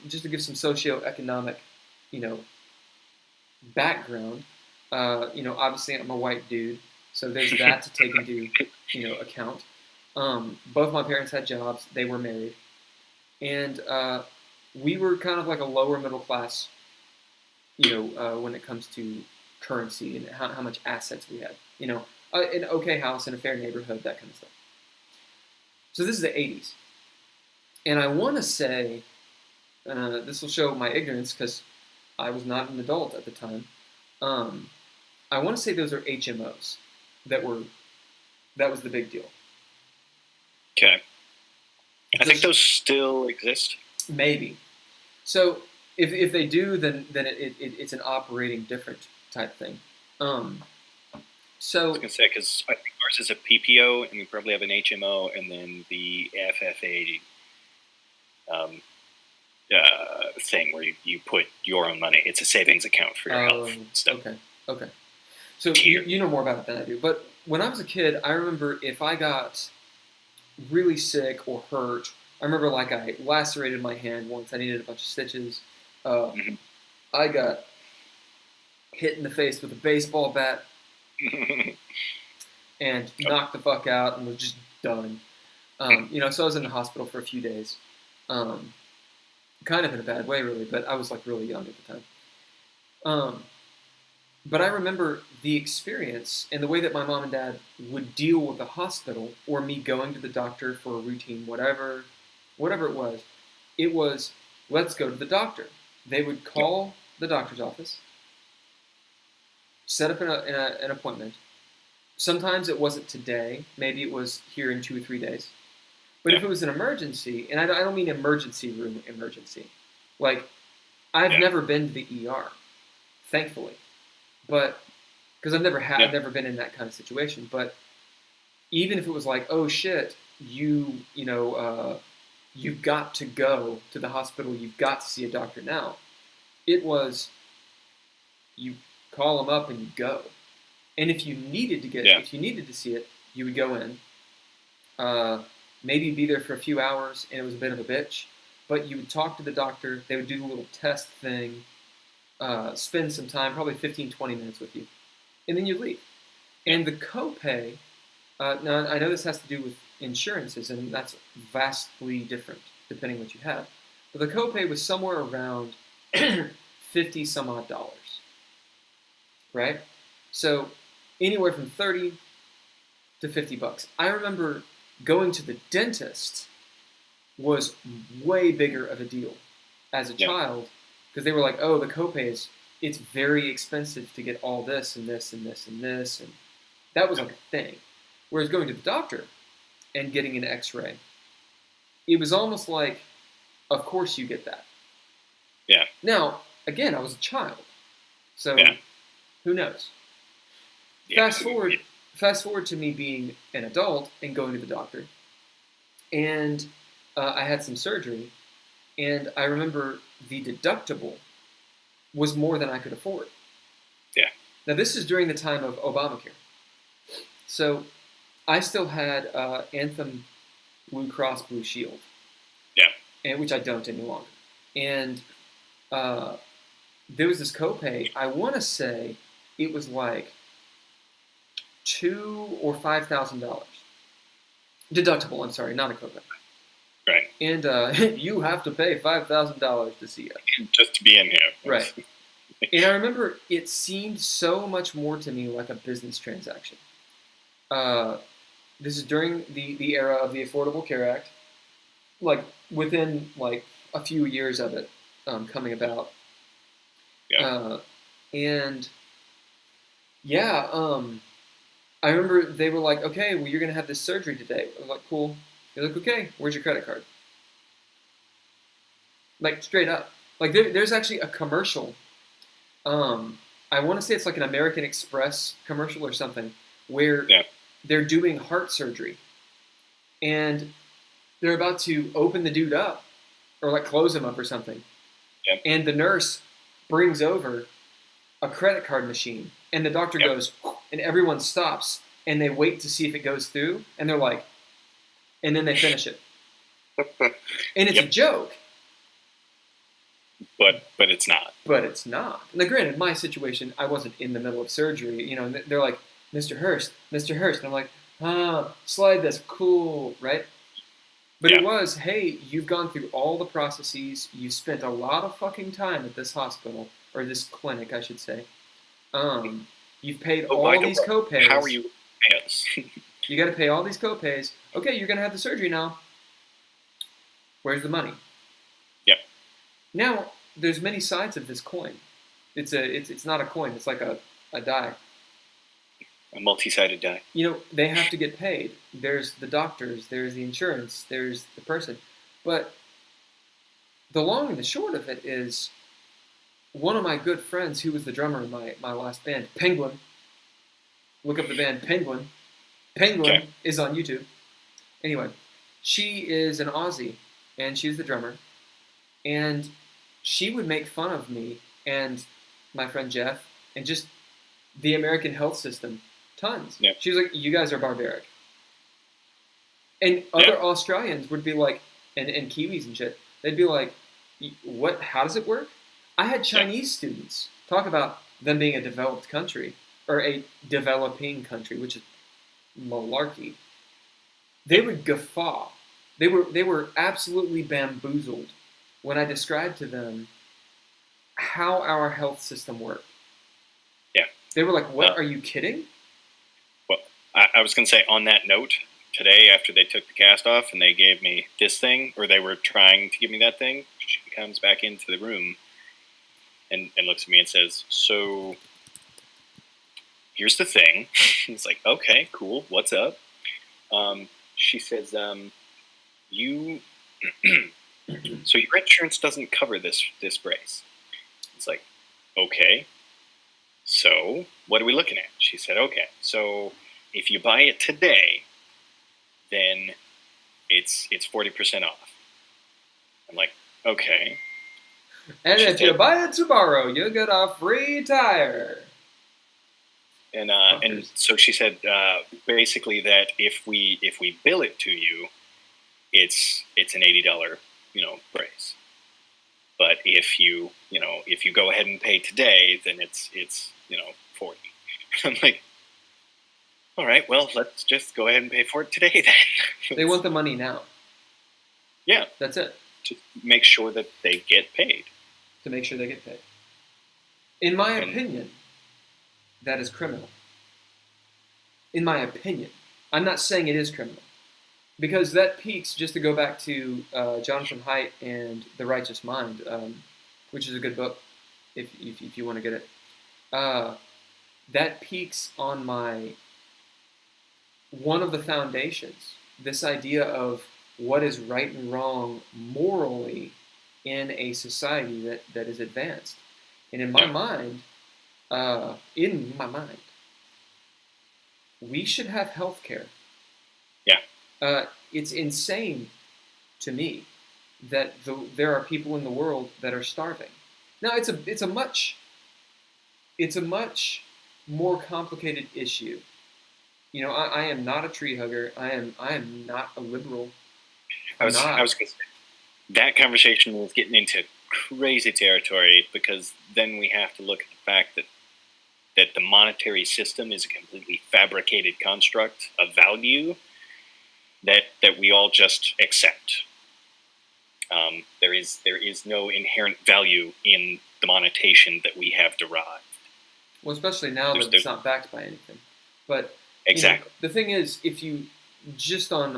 just to give some socioeconomic, background, obviously I'm a white dude, so there's that to take into, account. Both my parents had jobs, they were married, and we were kind of like a lower middle class, when it comes to currency and how much assets we had, an okay house in a fair neighborhood, that kind of stuff. So this is the 80s. And I want to say, this will show my ignorance because I was not an adult at the time. I want to say those are HMOs that was the big deal. Okay. I think those still exist. Maybe. So if they do, then it's an operating different type thing. So I was gonna say, because I think ours is a PPO, and we probably have an HMO, and then the FFA thing where you put your own money. It's a savings account for your health stuff. Okay. So you know more about it than I do. But when I was a kid, I remember if I got really sick or hurt, I remember like I lacerated my hand once. I needed a bunch of stitches. I got hit in the face with a baseball bat and knocked the fuck out and was just done. So I was in the hospital for a few days. Kind of in a bad way, really, but I was like really young at the time. But I remember the experience and the way that my mom and dad would deal with the hospital or me going to the doctor for a routine, whatever it was. It was, let's go to the doctor. They would call the doctor's office, set up an appointment. Sometimes it wasn't today. Maybe it was here in 2 or 3 days. But if it was an emergency, and I don't mean emergency room emergency. Like, I've never been to the ER, thankfully. But, because I've never been in that kind of situation. But even if it was like, oh shit, you've got to go to the hospital, you've got to see a doctor now. It was, you call them up and you go. And if you needed to see it, you would go in, maybe be there for a few hours, and it was a bit of a bitch, but you would talk to the doctor, they would do the little test thing, spend some time, probably 15, 20 minutes with you, and then you'd leave. And the copay, now I know this has to do with insurances, and that's vastly different depending what you have, but the copay was somewhere around 50 some odd dollars, right? So anywhere from 30 to 50 bucks. I remember going to the dentist was way bigger of a deal as a child, because they were like, oh, the copay it's very expensive to get all this and this and this and this, and that was like a thing. Whereas going to the doctor and getting an x-ray, it was almost like, of course you get that. Yeah. Now, again, I was a child, so who knows? Yeah. Fast forward to me being an adult and going to the doctor, and I had some surgery, and I remember the deductible was more than I could afford. Yeah. Now this is during the time of ObamaCare, so I still had Anthem Blue Cross Blue Shield. Yeah. And which I don't any longer. And there was this copay. I want to say it was like $2,000 or $5,000 deductible. I'm sorry, not a copay. Right. And you have to pay $5,000 to see it. Just to be in here. Right. And I remember it seemed so much more to me like a business transaction. This is during the era of the Affordable Care Act, like within like a few years of it coming about. Yeah. I remember they were like, okay, well, you're going to have this surgery today. I was like, cool. They're like, okay, where's your credit card? Like, straight up. Like, there's actually a commercial. I want to say it's like an American Express commercial or something, where they're doing heart surgery. And they're about to open the dude up, or like close him up or something. Yeah. And the nurse brings over a credit card machine. And the doctor goes, and everyone stops, and they wait to see if it goes through, and they're like, and then they finish it. And it's a joke. But it's not. But it's not. Now, granted, my situation, I wasn't in the middle of surgery. You know, they're like, Mr. Hurst. And I'm like, slide this, cool, right? But it was, hey, you've gone through all the processes. You've spent a lot of fucking time at this hospital, or this clinic, I should say. You've paid all these copays. How are you? Yes. You got to pay all these copays. Okay, you're gonna have the surgery now. Where's the money? Yep. Now, there's many sides of this coin. It's not a coin. It's like a die. A multi-sided die. You know, they have to get paid. There's the doctors. There's the insurance. There's the person. But the long and the short of it is, one of my good friends, who was the drummer in my last band, Penguin. Look up the band Penguin. Penguin is on YouTube. Anyway, she is an Aussie, and she was the drummer. And she would make fun of me and my friend Jeff and just the American health system tons. Yeah. She was like, you guys are barbaric. And other Australians would be like, and Kiwis and shit, they'd be like, what? How does it work? I had Chinese students talk about them being a developed country, or a developing country, which is malarkey. They would guffaw. They were absolutely bamboozled when I described to them how our health system worked. Yeah. They were like, what, are you kidding? Well, I was going to say, on that note, today after they took the cast off and they gave me this thing, or they were trying to give me that thing, she comes back into the room and looks at me and says, so here's the thing. It's like, okay, cool, what's up? She says, so your insurance doesn't cover this brace. It's like, okay, so what are we looking at? She said, okay, so if you buy it today, then it's 40% off. I'm like, okay. And She if you said, buy it tomorrow, you get a free tire. and so she said basically that if we bill it to you, it's an $80 price. But if you go ahead and pay today, then it's 40. I'm like, all right, well, let's just go ahead and pay for it today then. They want the money now. Yeah, that's it. To make sure that they get paid. To make sure they get paid. In my opinion, that is criminal. In my opinion, I'm not saying it is criminal, because that peaks. Just to go back to Jonathan Haidt and The Righteous Mind, which is a good book, if you want to get it. That peaks on one of the foundations. This idea of what is right and wrong morally in a society that is advanced. And in my mind, we should have health care. Yeah. It's insane to me that there are people in the world that are starving. Now, it's a much more complicated issue. I am not a tree hugger. I am not a liberal. I was going to say, that conversation was getting into crazy territory, because then we have to look at the fact that the monetary system is a completely fabricated construct of value that we all just accept. There is no inherent value in the monetation that we have derived. Well, especially now that it's not backed by anything. But exactly. The thing is, if you just on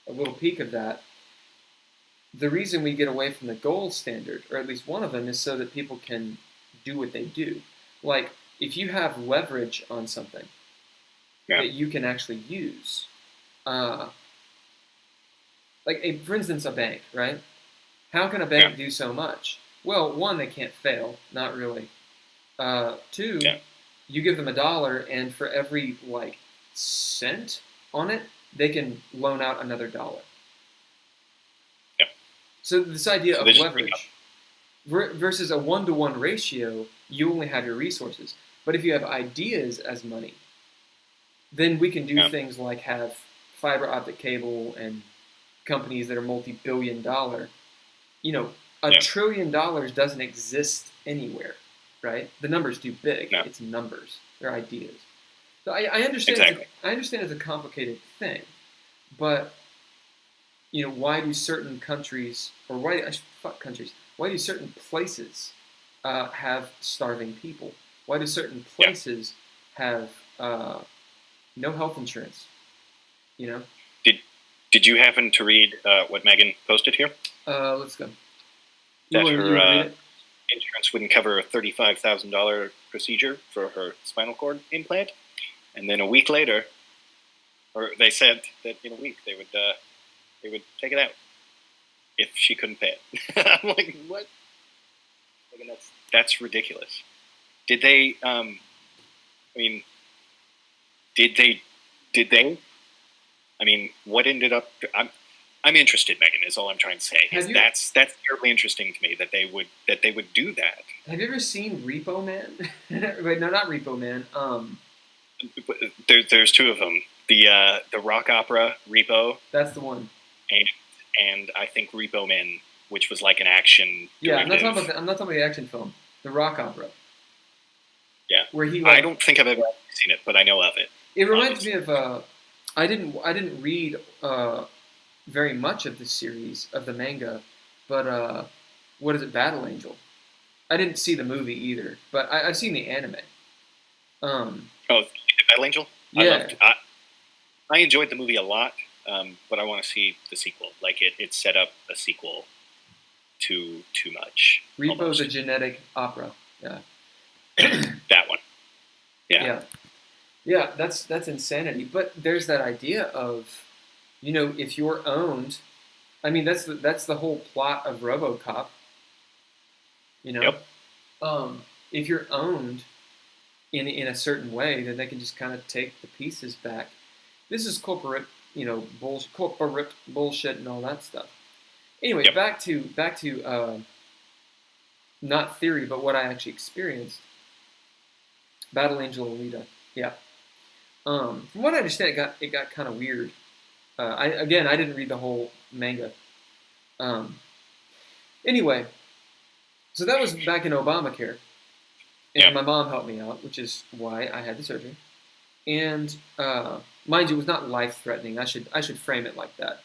a little peek of that, the reason we get away from the gold standard, or at least one of them, is so that people can do what they do. Like, if you have leverage on something that you can actually use, for instance, a bank, right? How can a bank do so much? Well, one, they can't fail, not really. Two, you give them $1, and for every cent on it, they can loan out another $1. Yeah. So this idea of leverage versus a 1-to-1 ratio, you only have your resources. But if you have ideas as money, then we can do things like have fiber optic cable and companies that are multi-billion-dollar. $1 trillion doesn't exist anywhere, right? The number's too big. No. It's numbers. They're ideas. So I understand. Exactly. I understand it's a complicated thing, but why do certain countries, or why do certain places have starving people? Why do certain places have no health insurance? Did you happen to read what Megan posted here? Let's go. That her insurance wouldn't cover a $35,000 procedure for her spinal cord implant, and then a week later, or they said that in a week they would take it out if she couldn't pay it. I'm like, what? That's ridiculous. Did they? Did they? I mean, what ended up? I'm interested, Megan. Is all I'm trying to say. That's terribly interesting to me that they would do that. Have you ever seen Repo Man? Wait, no, not Repo Man. There's two of them. The rock opera Repo. That's the one. And I think Repo Man, which was like an action. Yeah, I'm not talking about the action film. The rock opera. Yeah. Where he. I don't think I've ever seen it, but I know of it. It reminds me of. I didn't read very much of the series of the manga, but what is it? Battle Angel. I didn't see the movie either, but I've seen the anime. Battle Angel. Yeah. I enjoyed the movie a lot, but I want to see the sequel. Like it set up a sequel too much. Repo's a genetic opera. Yeah. That one. Yeah. Yeah, that's insanity. But there's that idea of, if you're owned, I mean, that's the whole plot of RoboCop. Yep. If you're owned in a certain way, then they can just kind of take the pieces back. This is corporate bullshit and all that stuff. Anyway, Yep. back to not theory, but what I actually experienced. Battle Angel Alita. Yeah. From what I understand, it got kind of weird. I didn't read the whole manga. Um, anyway, so that was back in Obamacare, and Yep. my mom helped me out, which is why I had the surgery. And mind you, it was not life threatening. I should frame it like that.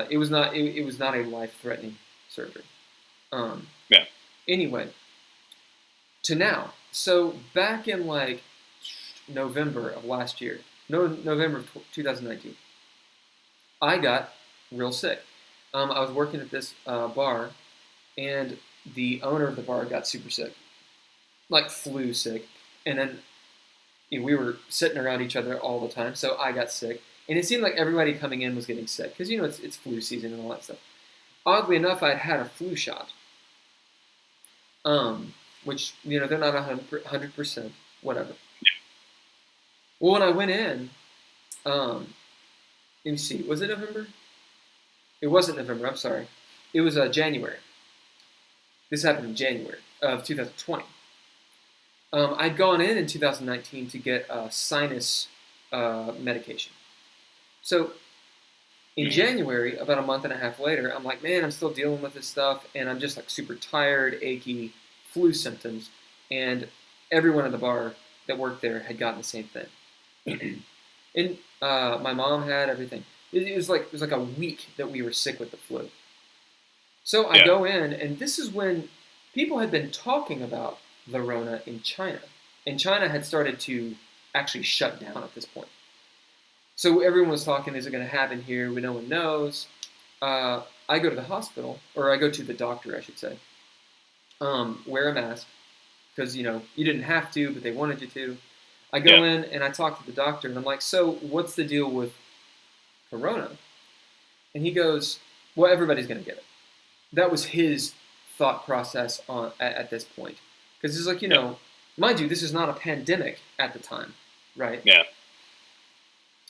It was not a life threatening surgery. Um, Yeah. anyway, to now. So back in like November of last year, no November of 2019, I got real sick. I was working at this bar, and the owner of the bar got super sick, like flu sick, and then we were sitting around each other all the time, so I got sick, and it seemed like everybody coming in was getting sick because it's flu season and all that stuff. Oddly enough, I'd had a flu shot, which they're not 100%, whatever. Well, when I went in, let me see, was it November? It wasn't November. I'm sorry. It was January. This happened in January of 2020. I'd gone in 2019 to get sinus medication. So in January, about a month and a half later, I'm like, man, I'm still dealing with this stuff, and I'm just like super tired, achy, flu symptoms, and everyone at the bar that worked there had gotten the same thing. And my mom had everything. It was like a week that we were sick with the flu. So I go in, and this is when people had been talking about the Rona in China. And China had started to actually shut down at this point. So everyone was talking, is it going to happen here? No one knows. I go to the hospital, or I go to the doctor, I should say. Wear a mask, because, you didn't have to, but they wanted you to. I go in, and I talk to the doctor, and I'm like, so what's the deal with Corona? And he goes, well, everybody's going to get it. That was his thought process at this point. Because it's like, mind you, this is not a pandemic at the time, right? Yeah.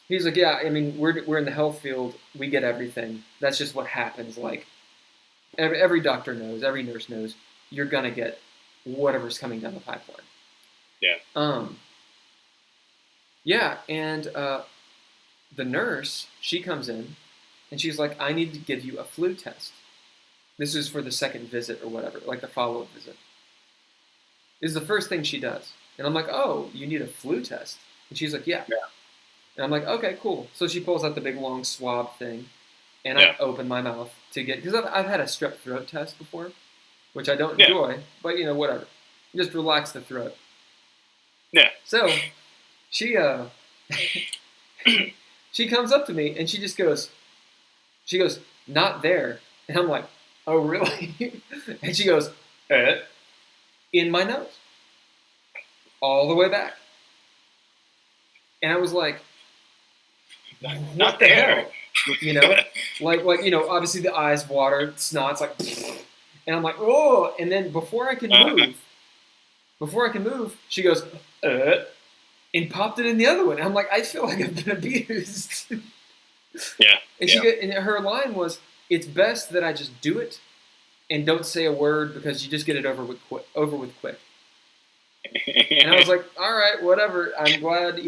He's like, yeah, I mean, we're in the health field. We get everything. That's just what happens. Like, every doctor knows, every nurse knows, you're going to get whatever's coming down the pipeline. Yeah. Yeah, and the nurse, she comes in, and she's like, I need to give you a flu test. This is for the second visit or whatever, like the follow-up visit. This is the first thing she does. And I'm like, oh, you need a flu test? And she's like, yeah. And I'm like, okay, cool. So she pulls out the big long swab thing, and I open my mouth to get, because I've had a strep throat test before, which I don't enjoy, but whatever. Just relax the throat. Yeah. So she she comes up to me, and she goes, not there. And I'm like, oh, really? And she goes, in my nose, all the way back. And I was like, what the hell? Obviously the eyes water, snot's like, and I'm like, oh. And then before I can move, she goes, and popped it in the other one. And I'm like, I feel like I've been abused. Yeah. And and her line was, it's best that I just do it and don't say a word, because you just get it over with quick. And I was like, all right, whatever. I'm glad,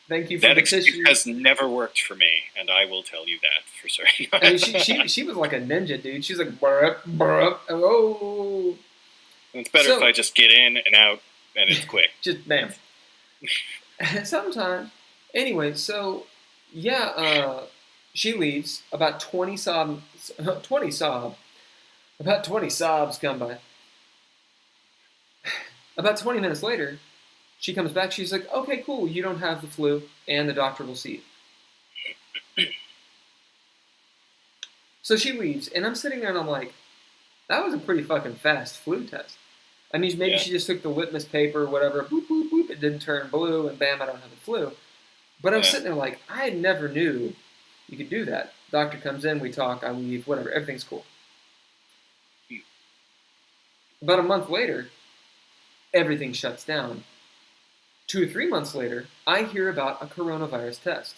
thank you for that the tissue. excuse has never worked for me, and I will tell you that for certain. I mean, she was like a ninja, dude. She's like, burp, oh. It's better if I just get in and out, and it's quick. Just bam. Sometimes. Anyway, so, she leaves. About 20 sobs come by. About 20 minutes later, she comes back. She's like, okay, cool. You don't have the flu, and the doctor will see you. So she leaves, and I'm sitting there, and I'm like, that was a pretty fucking fast flu test. I mean, maybe she just took the litmus paper or whatever, boop, boop, boop, it didn't turn blue, and bam, I don't have the flu. But I was sitting there like, I never knew you could do that. Doctor comes in, we talk, I leave, whatever, everything's cool. About a month later, everything shuts down. 2 or 3 months later, I hear about a coronavirus test.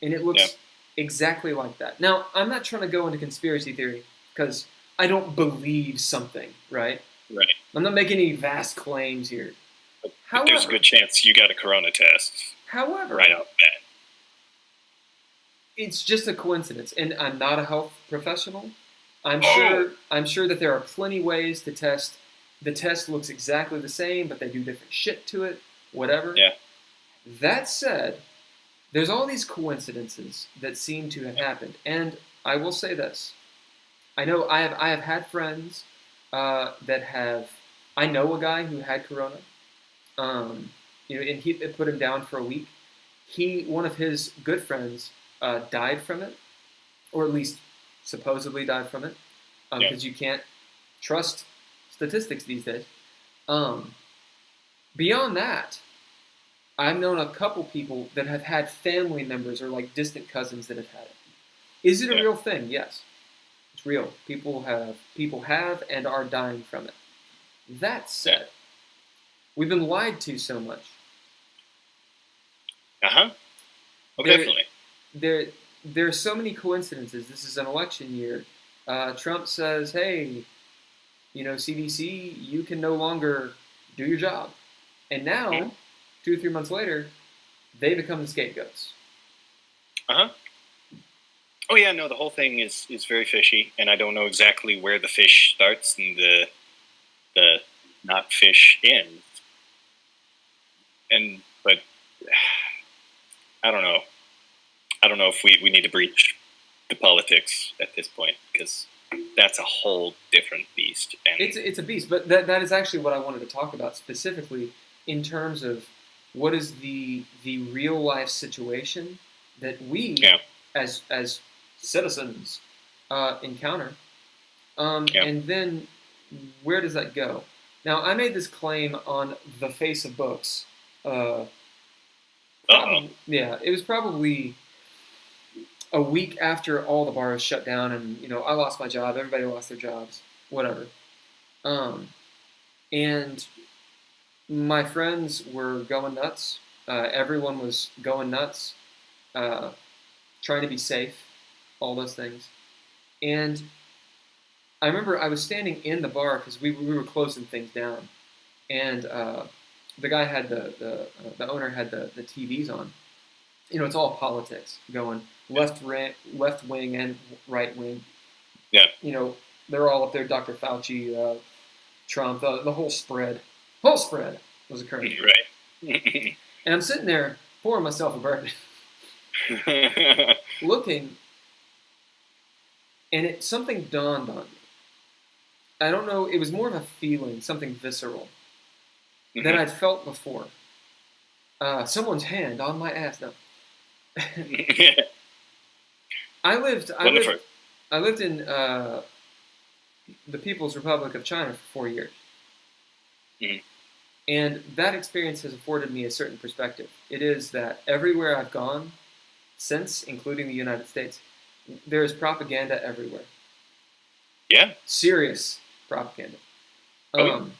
And it looks exactly like that. Now, I'm not trying to go into conspiracy theory. because I don't believe something, right? Right. I'm not making any vast claims here. But However, there's a good chance you got a corona test however, right off the bat. it's just a coincidence, and I'm not a health professional. I'm Oh. sure that there are plenty ways to test. The test looks exactly the same, but they do different shit to it. Whatever. Yeah. That said, there's all these coincidences that seem to have happened, and I will say this: I know I have had friends that have. I know a guy who had corona, and he it put him down for a week. One of his good friends died from it, or at least supposedly died from it, because you can't trust statistics these days. Beyond that, I've known a couple people that have had family members or like distant cousins that have had it. Is it a real thing? Yes, it's real. People have and are dying from it. That said, we've been lied to so much. Oh, definitely. There are so many coincidences. This is an election year. Trump says, "Hey, CDC, you can no longer do your job," and now, 2 or 3 months later, they become the scapegoats. Oh yeah, no, the whole thing is very fishy, and I don't know exactly where the fish starts and the not fish ends. But I don't know. I don't know if we need to breach the politics at this point, because that's a whole different beast. And it's a beast, but that is actually what I wanted to talk about specifically in terms of what is the real life situation that we as citizens encounter, and then where does that go? Now, I made this claim on the Face of Books. Yeah, it was probably a week after all the bars shut down, and I lost my job. Everybody lost their jobs. Whatever. And my friends were going nuts. Everyone was going nuts, trying to be safe, all those things. And I remember I was standing in the bar because we were closing things down, and the guy had the owner had the TVs on. It's all politics going left wing and right wing. Yeah. They're all up there. Dr. Fauci, Trump, the whole spread was occurring. Right. And I'm sitting there pouring myself a bourbon, looking, and something dawned on me. I don't know. It was more of a feeling, something visceral that I'd felt before. Someone's hand on my ass. No. I lived in the People's Republic of China for 4 years. And that experience has afforded me a certain perspective. It is that everywhere I've gone since, including the United States, there is propaganda everywhere. Yeah. Serious propaganda. And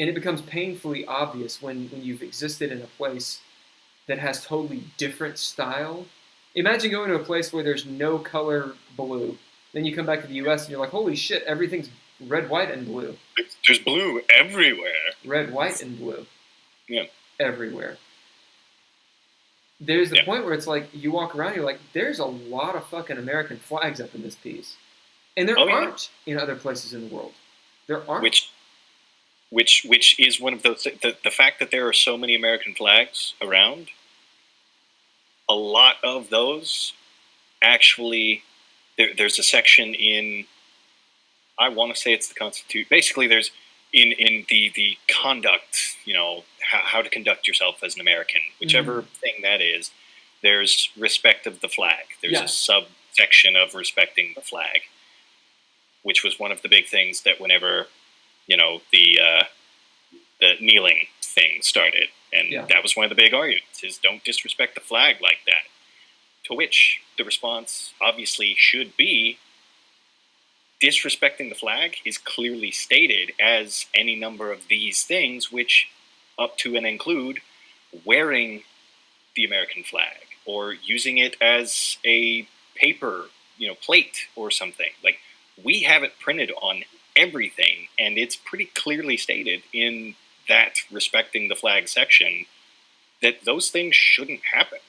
it becomes painfully obvious when you've existed in a place that has totally different style. Imagine going to a place where there's no color blue. Then you come back to the U.S. and you're like, holy shit, everything's red, white, and blue. There's blue everywhere. Red, white, and blue. Yeah. Everywhere. There's the point where it's like, you walk around, you're like, there's a lot of fucking American flags up in this piece. And there aren't in other places in the world. There aren't. Which is one of those, the fact that there are so many American flags around, a lot of those actually, there's a section in, I want to say it's the Constitution. Basically, there's in the conduct, how to conduct yourself as an American, whichever thing that is, there's respect of the flag. There's a subsection of respecting the flag, which was one of the big things that whenever, the kneeling thing started. And that was one of the big arguments, is don't disrespect the flag like that. To which the response obviously should be, disrespecting the flag is clearly stated as any number of these things, which up to and include wearing the American flag or using it as a paper, plate or something. Like, we have it printed on everything, and it's pretty clearly stated in that respecting the flag section that those things shouldn't happen,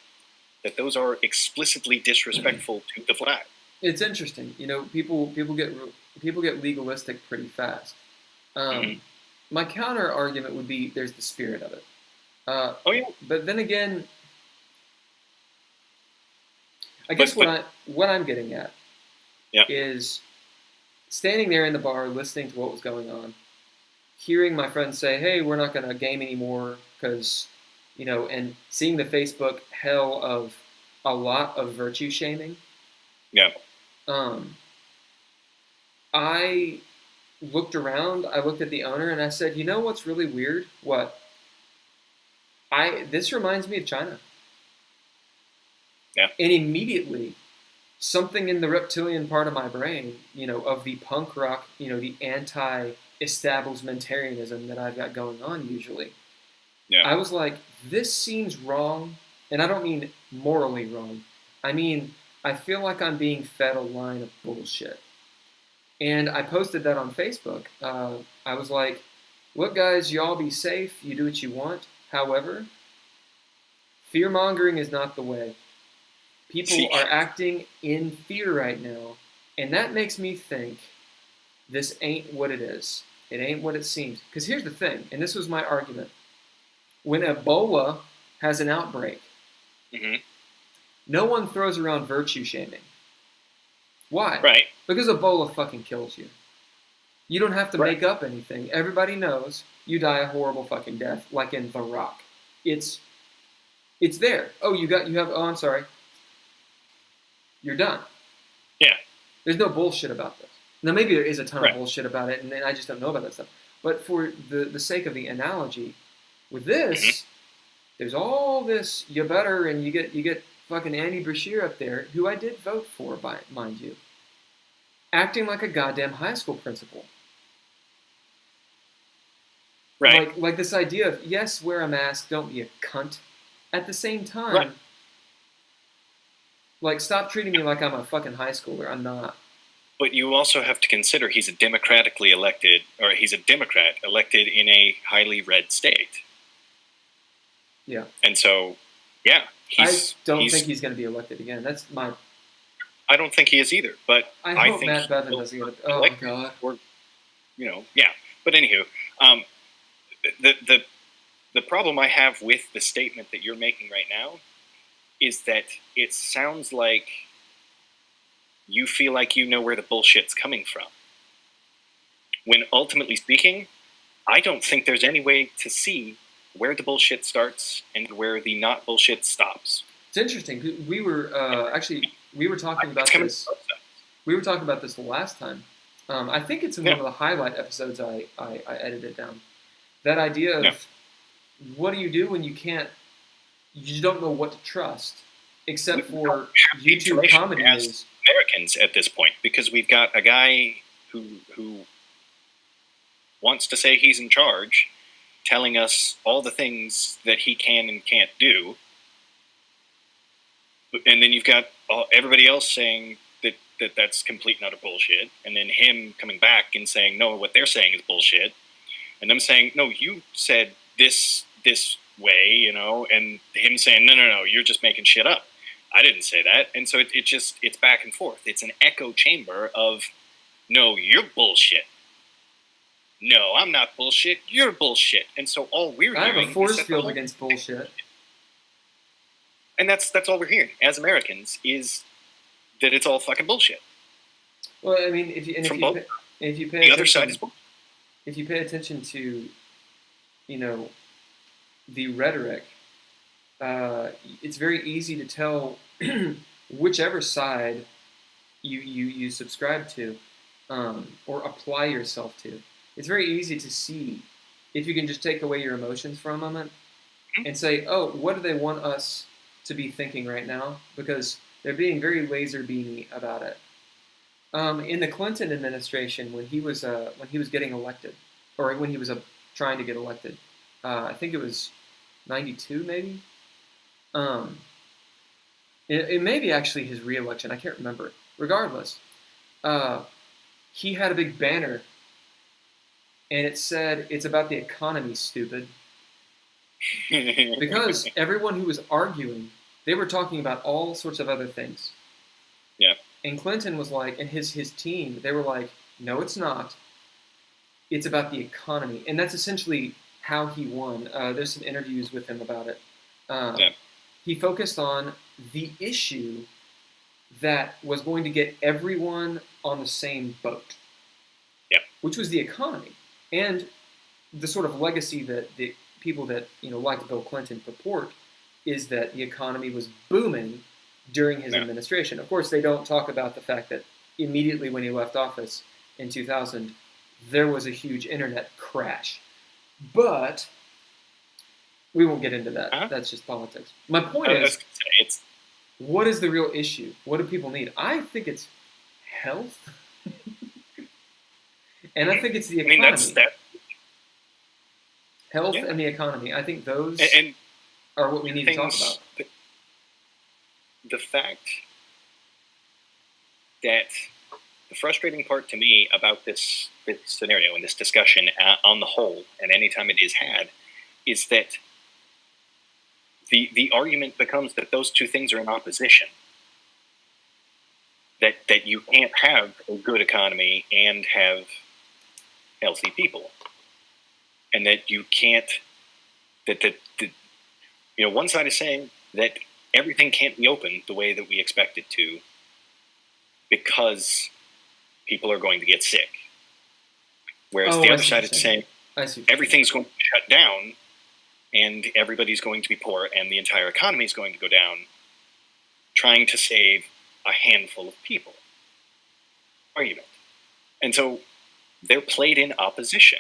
that those are explicitly disrespectful to the flag. It's interesting. People get legalistic pretty fast. My counter argument would be there's the spirit of it. Oh yeah. But then again, I guess what I'm getting at is standing there in the bar, listening to what was going on, hearing my friends say, "Hey, we're not going to game anymore," because and seeing the Facebook hell of a lot of virtue shaming. Yeah. I looked around. I looked at the owner, and I said, "You know what's really weird? What? This reminds me of China." Yeah. And immediately, something in the reptilian part of my brain, of the punk rock, the anti-establishmentarianism that I've got going on usually. Yeah. I was like, this seems wrong, and I don't mean morally wrong. I mean, I feel like I'm being fed a line of bullshit. And I posted that on Facebook. I was like, look, guys, you all be safe. You do what you want. However, fear-mongering is not the way. People are acting in fear right now, and that makes me think this ain't what it is. It ain't what it seems. Because here's the thing, and this was my argument. When Ebola has an outbreak, no one throws around virtue shaming. Why? Right. Because Ebola fucking kills you. You don't have to make up anything. Everybody knows you die a horrible fucking death, like in The Rock. It's there. Oh, I'm sorry. You're done. Yeah. There's no bullshit about this. Now, maybe there is a ton of bullshit about it, and I just don't know about that stuff. But for the sake of the analogy, with this, there's all this you better, and you get fucking Andy Bashir up there, who I did vote for, mind you, acting like a goddamn high school principal. Right. Like this idea of, yes, wear a mask, don't be a cunt. At the same time, like, stop treating me like I'm a fucking high schooler. I'm not. But you also have to consider he's a Democrat elected in a highly red state. Yeah. And so, yeah. I don't think he's going to be elected again. That's my... I don't think he is either, but I hope think Matt Bevin doesn't get it. Oh, my God. Or, yeah. But anywho, the problem I have with the statement that you're making right now is that it sounds like you feel like you know where the bullshit's coming from. When ultimately speaking, I don't think there's any way to see where the bullshit starts and where the not bullshit stops. It's interesting. We were talking about this. We were talking about this the last time. I think it's in one of the highlight episodes I edited down. That idea of what do you do when you don't know what to trust, except for YouTube comedy news. Americans at this point, because we've got a guy who wants to say he's in charge, telling us all the things that he can and can't do, and then you've got everybody else saying that's complete and utter bullshit, and then him coming back and saying, no, what they're saying is bullshit, and them saying, no, you said this way, and him saying, no, you're just making shit up. I didn't say that. And so it's back and forth. It's an echo chamber of, no, you're bullshit. No, I'm not bullshit. You're bullshit. And so all we're hearing... I have a force field against bullshit. And that's all we're hearing as Americans is that it's all fucking bullshit. Well, I mean, if you pay the other side is bullshit. If you pay attention to, the rhetoric, it's very easy to tell whichever side you subscribe to or apply yourself to. It's very easy to see if you can just take away your emotions for a moment and say, oh, what do they want us to be thinking right now? Because they're being very laser beamy about it. In the Clinton administration, when he was getting elected, or when he was trying to get elected, I think it was 92 maybe. It may be actually his re-election. I can't remember. Regardless, he had a big banner, and it said, "It's about the economy, stupid." Because everyone who was arguing, they were talking about all sorts of other things. Yeah. And Clinton was like, and his team, they were like, "No, it's not. It's about the economy." And that's essentially how he won. There's some interviews with him about it. He focused on the issue that was going to get everyone on the same boat, which was the economy. And the sort of legacy that the people that like Bill Clinton purport is that the economy was booming during his administration. Of course, they don't talk about the fact that immediately when he left office in 2000, there was a huge internet crash. But we won't get into that. That's just politics. My point is, what is the real issue? What do people need? I think it's health. And I think it's the economy. Health and the economy. I think those are what we need to talk about. The fact that the frustrating part to me about this scenario and this discussion on the whole, and anytime it is had, is that the argument becomes that those two things are in opposition. That you can't have a good economy and have healthy people. And that you can't, one side is saying that everything can't be open the way that we expect it to because people are going to get sick. Whereas the other side is saying everything's going to be shut down and everybody's going to be poor and the entire economy is going to go down, trying to save a handful of people. Argument. And so they're played in opposition,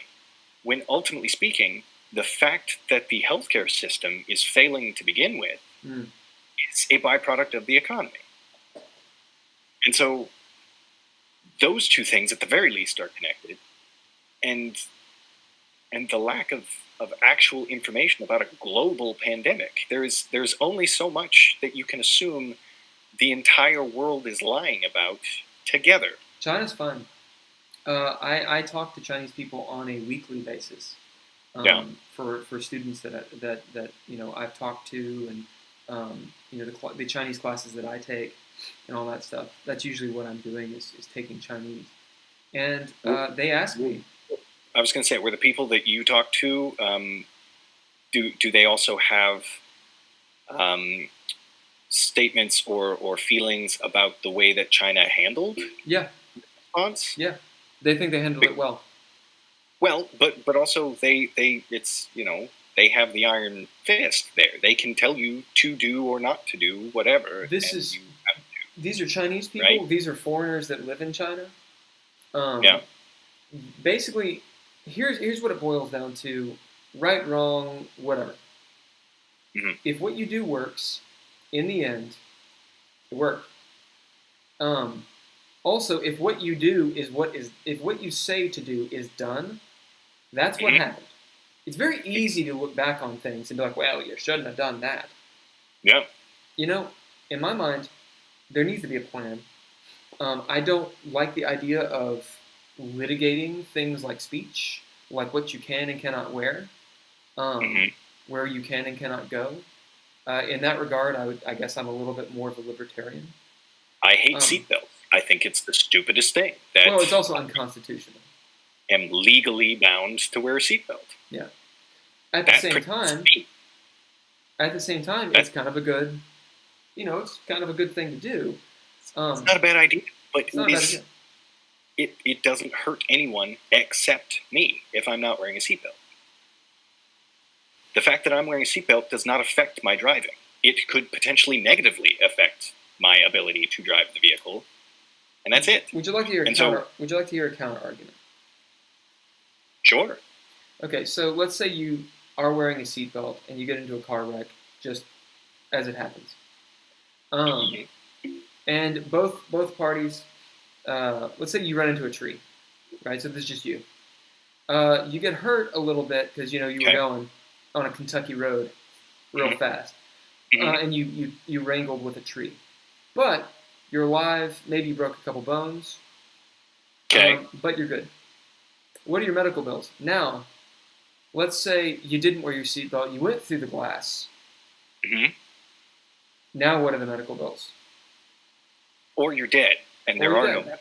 when ultimately speaking, the fact that the healthcare system is failing to begin with is a byproduct of the economy. And so those two things, at the very least, are connected. And the lack of actual information about a global pandemic, there's only so much that you can assume the entire world is lying about together. China's fine. I talk to Chinese people on a weekly basis. For students that I've talked to, and the Chinese classes that I take, and all that stuff. That's usually what I'm doing is taking Chinese. And they ask me. I was going to say, were the people that you talk to, do they also have statements or feelings about the way that China handled the response? Yeah, they think they handled it well. Well, but also they have the iron fist there. They can tell you to do or not to do whatever. These are Chinese people. Right? These are foreigners that live in China. Basically, here's what it boils down to: right, wrong, whatever. Mm-hmm. If what you do works, in the end, it worked. Also, if what you do if what you say to do is done, that's what happened. It's very easy to look back on things and be like, well, you shouldn't have done that. Yeah. In my mind, there needs to be a plan. I don't like the idea of litigating things like speech, like what you can and cannot wear, where you can and cannot go. In that regard, I guess I'm a little bit more of a libertarian. I hate seatbelts. I think it's the stupidest thing. Well, it's also unconstitutional. Am legally bound to wear a seatbelt. Yeah. At the same time, it's kind of a good, it's kind of a good thing to do. It's not a bad idea, but it doesn't hurt anyone except me if I'm not wearing a seatbelt. The fact that I'm wearing a seatbelt does not affect my driving. It could potentially negatively affect my ability to drive the vehicle, and that's it. Would you like to hear a counter argument? Sure. Okay, so let's say you are wearing a seatbelt and you get into a car wreck, just as it happens. And both parties, let's say you run into a tree, right? So this is just you. You get hurt a little bit because you were going on a Kentucky road real fast, and you wrangled with a tree, but you're alive. Maybe you broke a couple bones. Okay. But you're good. What are your medical bills? Now, let's say you didn't wear your seatbelt. You went through the glass. Mm-hmm. Now, what are the medical bills? Or you're dead, and there are no medical bills.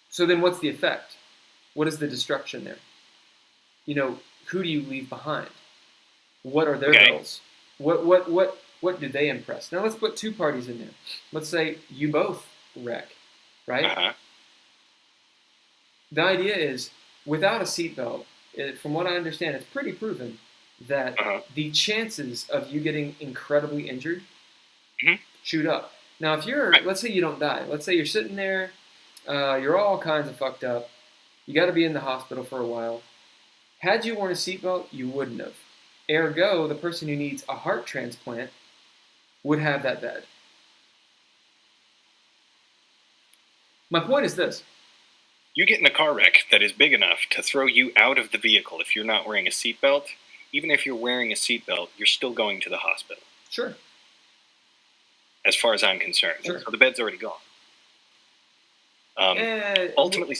So then what's the effect? What is the destruction there? Who do you leave behind? What are their bills? What do they impress? Now let's put two parties in there. Let's say you both wreck, right? Uh-huh. The idea is, without a seatbelt, from what I understand, it's pretty proven that the chances of you getting incredibly injured shoot up. Now, if let's say you don't die. Let's say you're sitting there, you're all kinds of fucked up. You got to be in the hospital for a while. Had you worn a seatbelt, you wouldn't have. Ergo, the person who needs a heart transplant would have that bed. My point is this. You get in a car wreck that is big enough to throw you out of the vehicle if you're not wearing a seatbelt. Even if you're wearing a seatbelt, you're still going to the hospital. Sure. As far as I'm concerned. Sure. So the bed's already gone. Ultimately,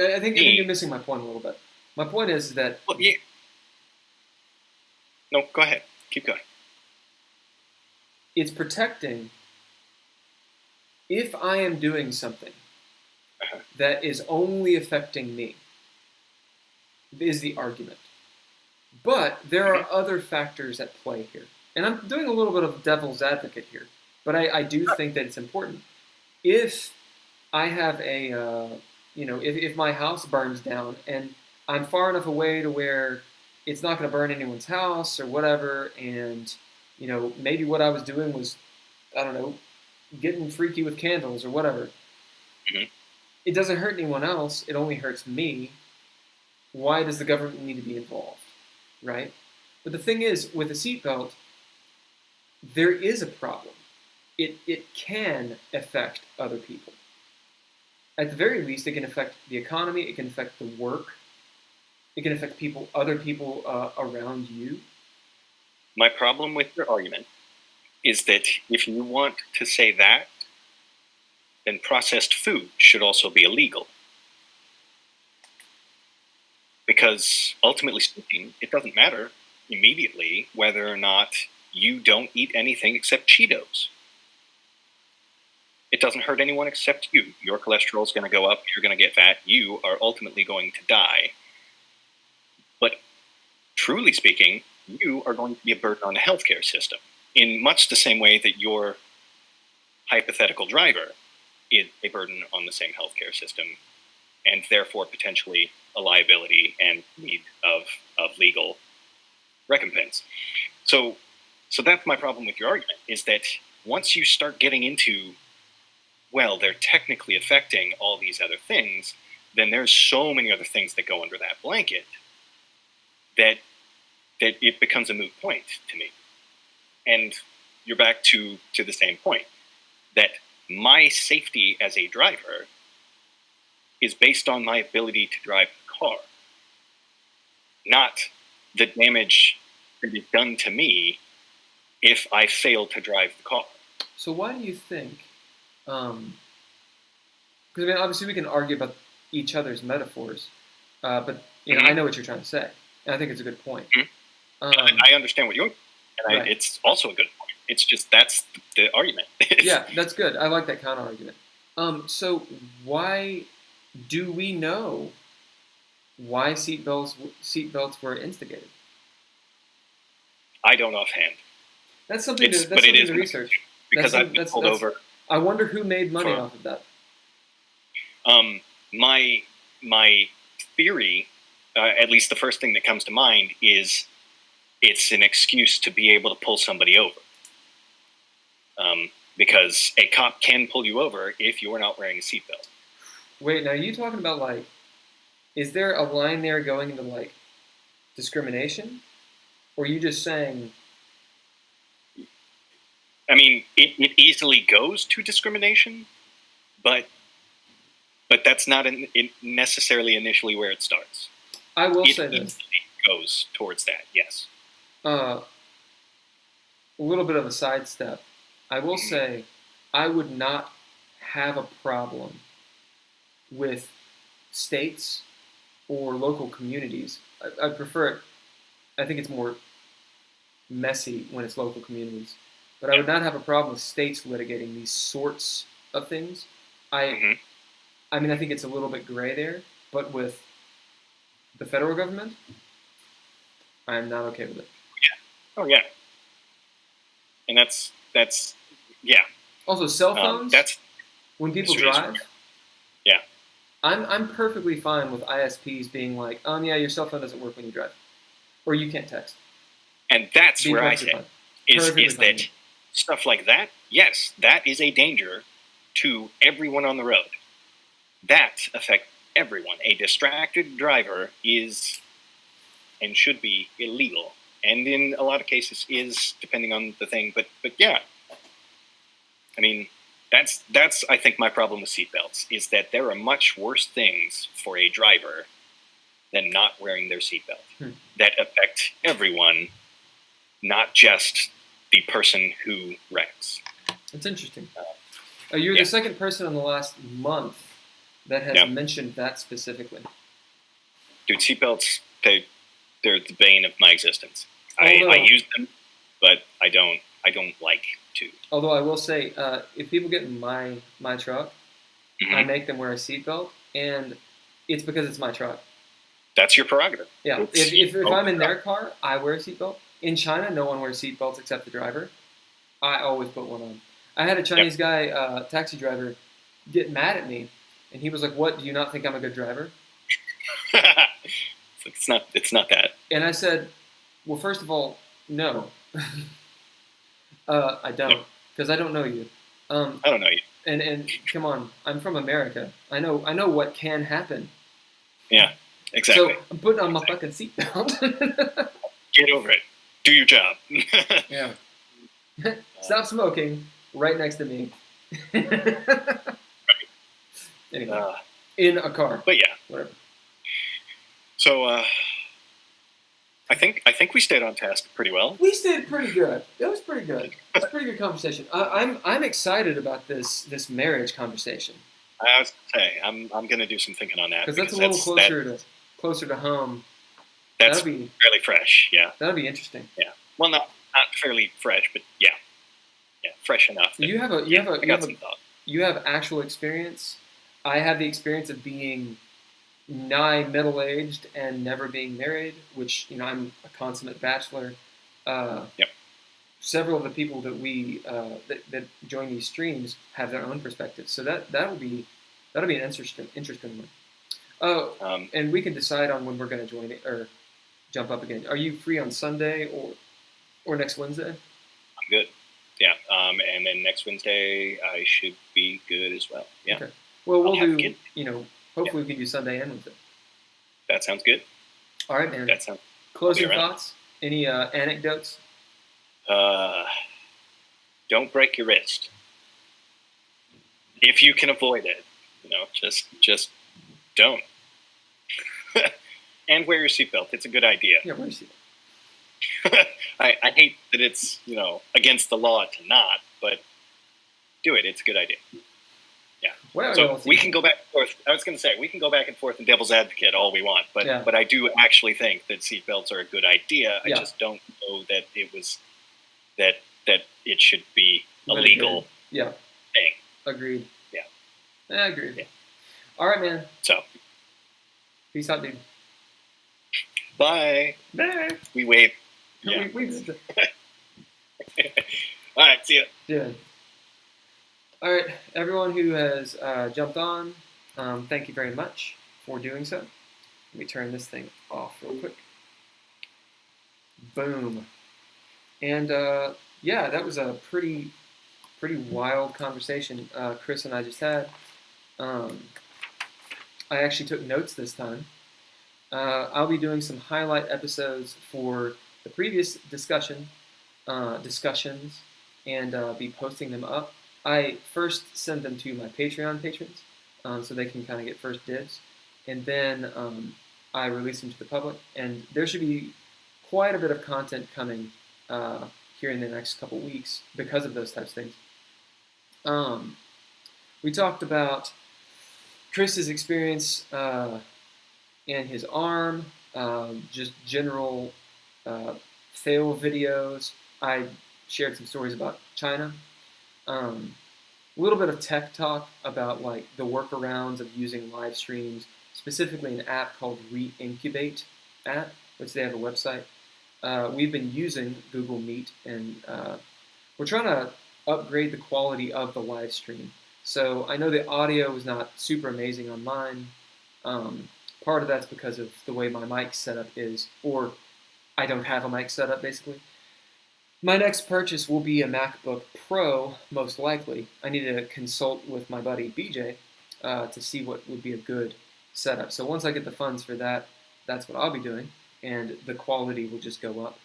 I think you're missing my point a little bit. My point is that... Well, yeah. No, go ahead. Keep going. It's protecting... If I am doing something that is only affecting me, is the argument. But there are other factors at play here. And I'm doing a little bit of devil's advocate here. But I do think that it's important. If I have if my house burns down and I'm far enough away to where it's not going to burn anyone's house or whatever, and, maybe what I was doing was, I don't know, getting freaky with candles or whatever. Mm-hmm. It doesn't hurt anyone else. It only hurts me. Why does the government need to be involved, right? But the thing is, with a seatbelt, there is a problem. It can affect other people. At the very least, it can affect the economy. It can affect the work. It can affect other people around you. My problem with your argument is that if you want to say that, then processed food should also be illegal. Because ultimately speaking, it doesn't matter immediately whether or not you don't eat anything except Cheetos. It doesn't hurt anyone except you. Your cholesterol is going to go up. You're going to get fat. You are ultimately going to die. But truly speaking, you are going to be a burden on the healthcare system in much the same way that your hypothetical driver is a burden on the same healthcare system, and therefore potentially a liability and need of legal recompense. So that's my problem with your argument, is that once you start getting into, well, they're technically affecting all these other things, then there's so many other things that go under that blanket that it becomes a moot point to me. And you're back to the same point, that my safety as a driver is based on my ability to drive the car, not the damage that is done to me if I fail to drive the car. So why do you think, because obviously we can argue about each other's metaphors, but I know what you're trying to say, and I think it's a good point. I understand what you're saying, and it's also a good point. It's just that's the argument. Yeah, that's good. I like that counter argument. So why do we know why seatbelts were instigated? I don't offhand. That's something to research. Because I've been pulled over. I wonder who made money off of that. My theory, at least the first thing that comes to mind, is it's an excuse to be able to pull somebody over. Because a cop can pull you over if you are not wearing a seatbelt. Wait, now are you talking about, is there a line there going into, discrimination? Or are you just saying... I mean, it easily goes to discrimination, but that's not necessarily initially where it starts. I will say this. It goes towards that, yes. A little bit of a sidestep. I will say I would not have a problem with states or local communities. I prefer it. I think it's more messy when it's local communities. But I would not have a problem with states litigating these sorts of things. I mean, I think it's a little bit gray there, but with the federal government, I'm not okay with it. Yeah. Oh, yeah. And that's yeah. Also, cell phones, when people drive, yeah. I'm perfectly fine with ISPs being like, yeah, your cell phone doesn't work when you drive. Or you can't text. And that's where I say, is that stuff like that, yes, that is a danger to everyone on the road. That affects everyone. A distracted driver is and should be illegal. And in a lot of cases is, depending on the thing. But yeah, I mean, that's I think my problem with seatbelts is that there are much worse things for a driver than not wearing their seatbelt that affect everyone, not just the person who wrecks. That's interesting. You're the second person in the last month that has mentioned that specifically. Dude, seatbelts, they're the bane of my existence. I use them, but I don't like to. Although I will say, if people get in my truck, I make them wear a seatbelt, and it's because it's my truck. That's your prerogative. Yeah. If I'm in their car, I wear a seatbelt. In China, no one wears seatbelts except the driver. I always put one on. I had a Chinese guy, taxi driver, get mad at me, and he was like, "What? Do you not think I'm a good driver?" It's not that. And I said, "Well, first of all, no, I don't, because I don't know you. I don't know you. And come on, I'm from America. I know what can happen. Yeah, exactly. So I'm putting on my fucking seatbelt. Get over it. Do your job. Yeah. Stop smoking right next to me. Anyway, in a car. But yeah, whatever. So I think we stayed on task pretty well. We stayed pretty good. It was pretty good. It was a pretty good conversation. I'm excited about this marriage conversation. I was gonna say I'm gonna do some thinking on that because that's a little closer to home. That's fairly fresh. Yeah, that'll be interesting. Yeah. Well, not fairly fresh, but yeah, fresh enough. You have actual experience. I have the experience of being nigh middle-aged and never being married, which, I'm a consummate bachelor. Several of the people that we that join these streams have their own perspectives, so that'll be an interesting one. Oh, and we can decide on when we're going to join it or jump up again. Are you free on Sunday or next Wednesday? I'm good. Yeah, and then next Wednesday I should be good as well. Yeah. Okay. Well, we'll do. Hopefully we can do Sunday and Wednesday. That sounds good. All right, man. That sounds. Closing thoughts? Any anecdotes? Don't break your wrist. If you can avoid it, just don't. And wear your seatbelt. It's a good idea. Yeah, wear your seatbelt. I hate that it's against the law to not, but do it. It's a good idea. Yeah. Well, so we can go back and forth. I was going to say we can go back and forth and devil's advocate all we want, but I do actually think that seatbelts are a good idea. I just don't know that it was that it should be a legal thing. Agreed. Yeah. I agree. Yeah. All right, man. So peace out, dude. Bye. Bye. We wave. Yeah. All right. See ya. Yeah. All right, everyone who has jumped on, thank you very much for doing so. Let me turn this thing off real quick. Boom. And that was a pretty wild conversation Chris and I just had. I actually took notes this time. I'll be doing some highlight episodes for the previous discussions, and be posting them up. I first send them to my Patreon patrons, so they can kind of get first dibs, and then I release them to the public. And there should be quite a bit of content coming here in the next couple weeks because of those types of things. We talked about Chris's experience in his arm, just general fail videos. I shared some stories about China. A little bit of tech talk about like the workarounds of using live streams, specifically an app called Reincubate app, which they have a website. We've been using Google Meet, and we're trying to upgrade the quality of the live stream. So I know the audio is not super amazing on mine. Part of that's because of the way my mic setup is, or I don't have a mic setup, basically. My next purchase will be a MacBook Pro, most likely. I need to consult with my buddy BJ to see what would be a good setup. So once I get the funds for that, that's what I'll be doing, and the quality will just go up.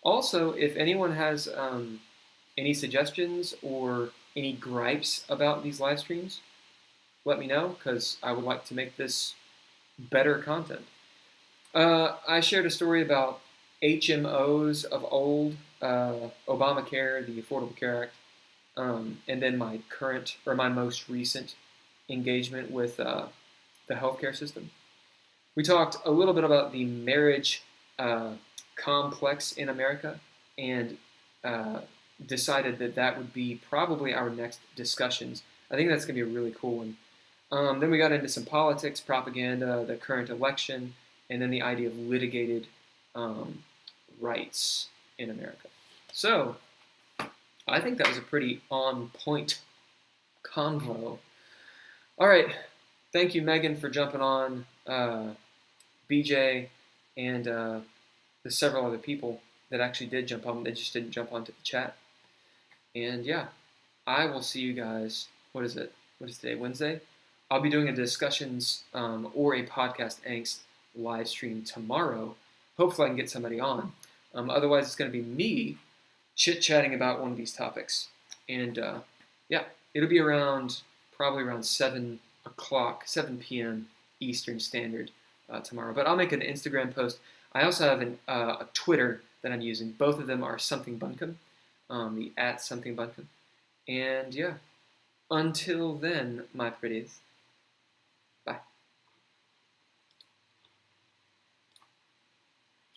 Also, if anyone has any suggestions or any gripes about these live streams, let me know, because I would like to make this better content. I shared a story about HMOs of old, ObamaCare, the Affordable Care Act, and then my most recent engagement with the healthcare system. We talked a little bit about the marriage complex in America, and decided that that would be probably our next discussions. I think that's going to be a really cool one. Then we got into some politics, propaganda, the current election, and then the idea of litigated rights in America. So, I think that was a pretty on-point convo. All right, thank you, Megan, for jumping on, BJ, and the several other people that actually did jump on. They just didn't jump onto the chat. And yeah, I will see you guys. What is it? What is today? Wednesday? I'll be doing a discussions or a podcast angst live stream tomorrow. Hopefully I can get somebody on. Otherwise, it's going to be me chit-chatting about one of these topics. And yeah, it'll be probably around 7 p.m. Eastern Standard tomorrow. But I'll make an Instagram post. I also have a Twitter that I'm using. Both of them are Something Buncombe, the @Something Buncombe. And yeah, until then, my pretties.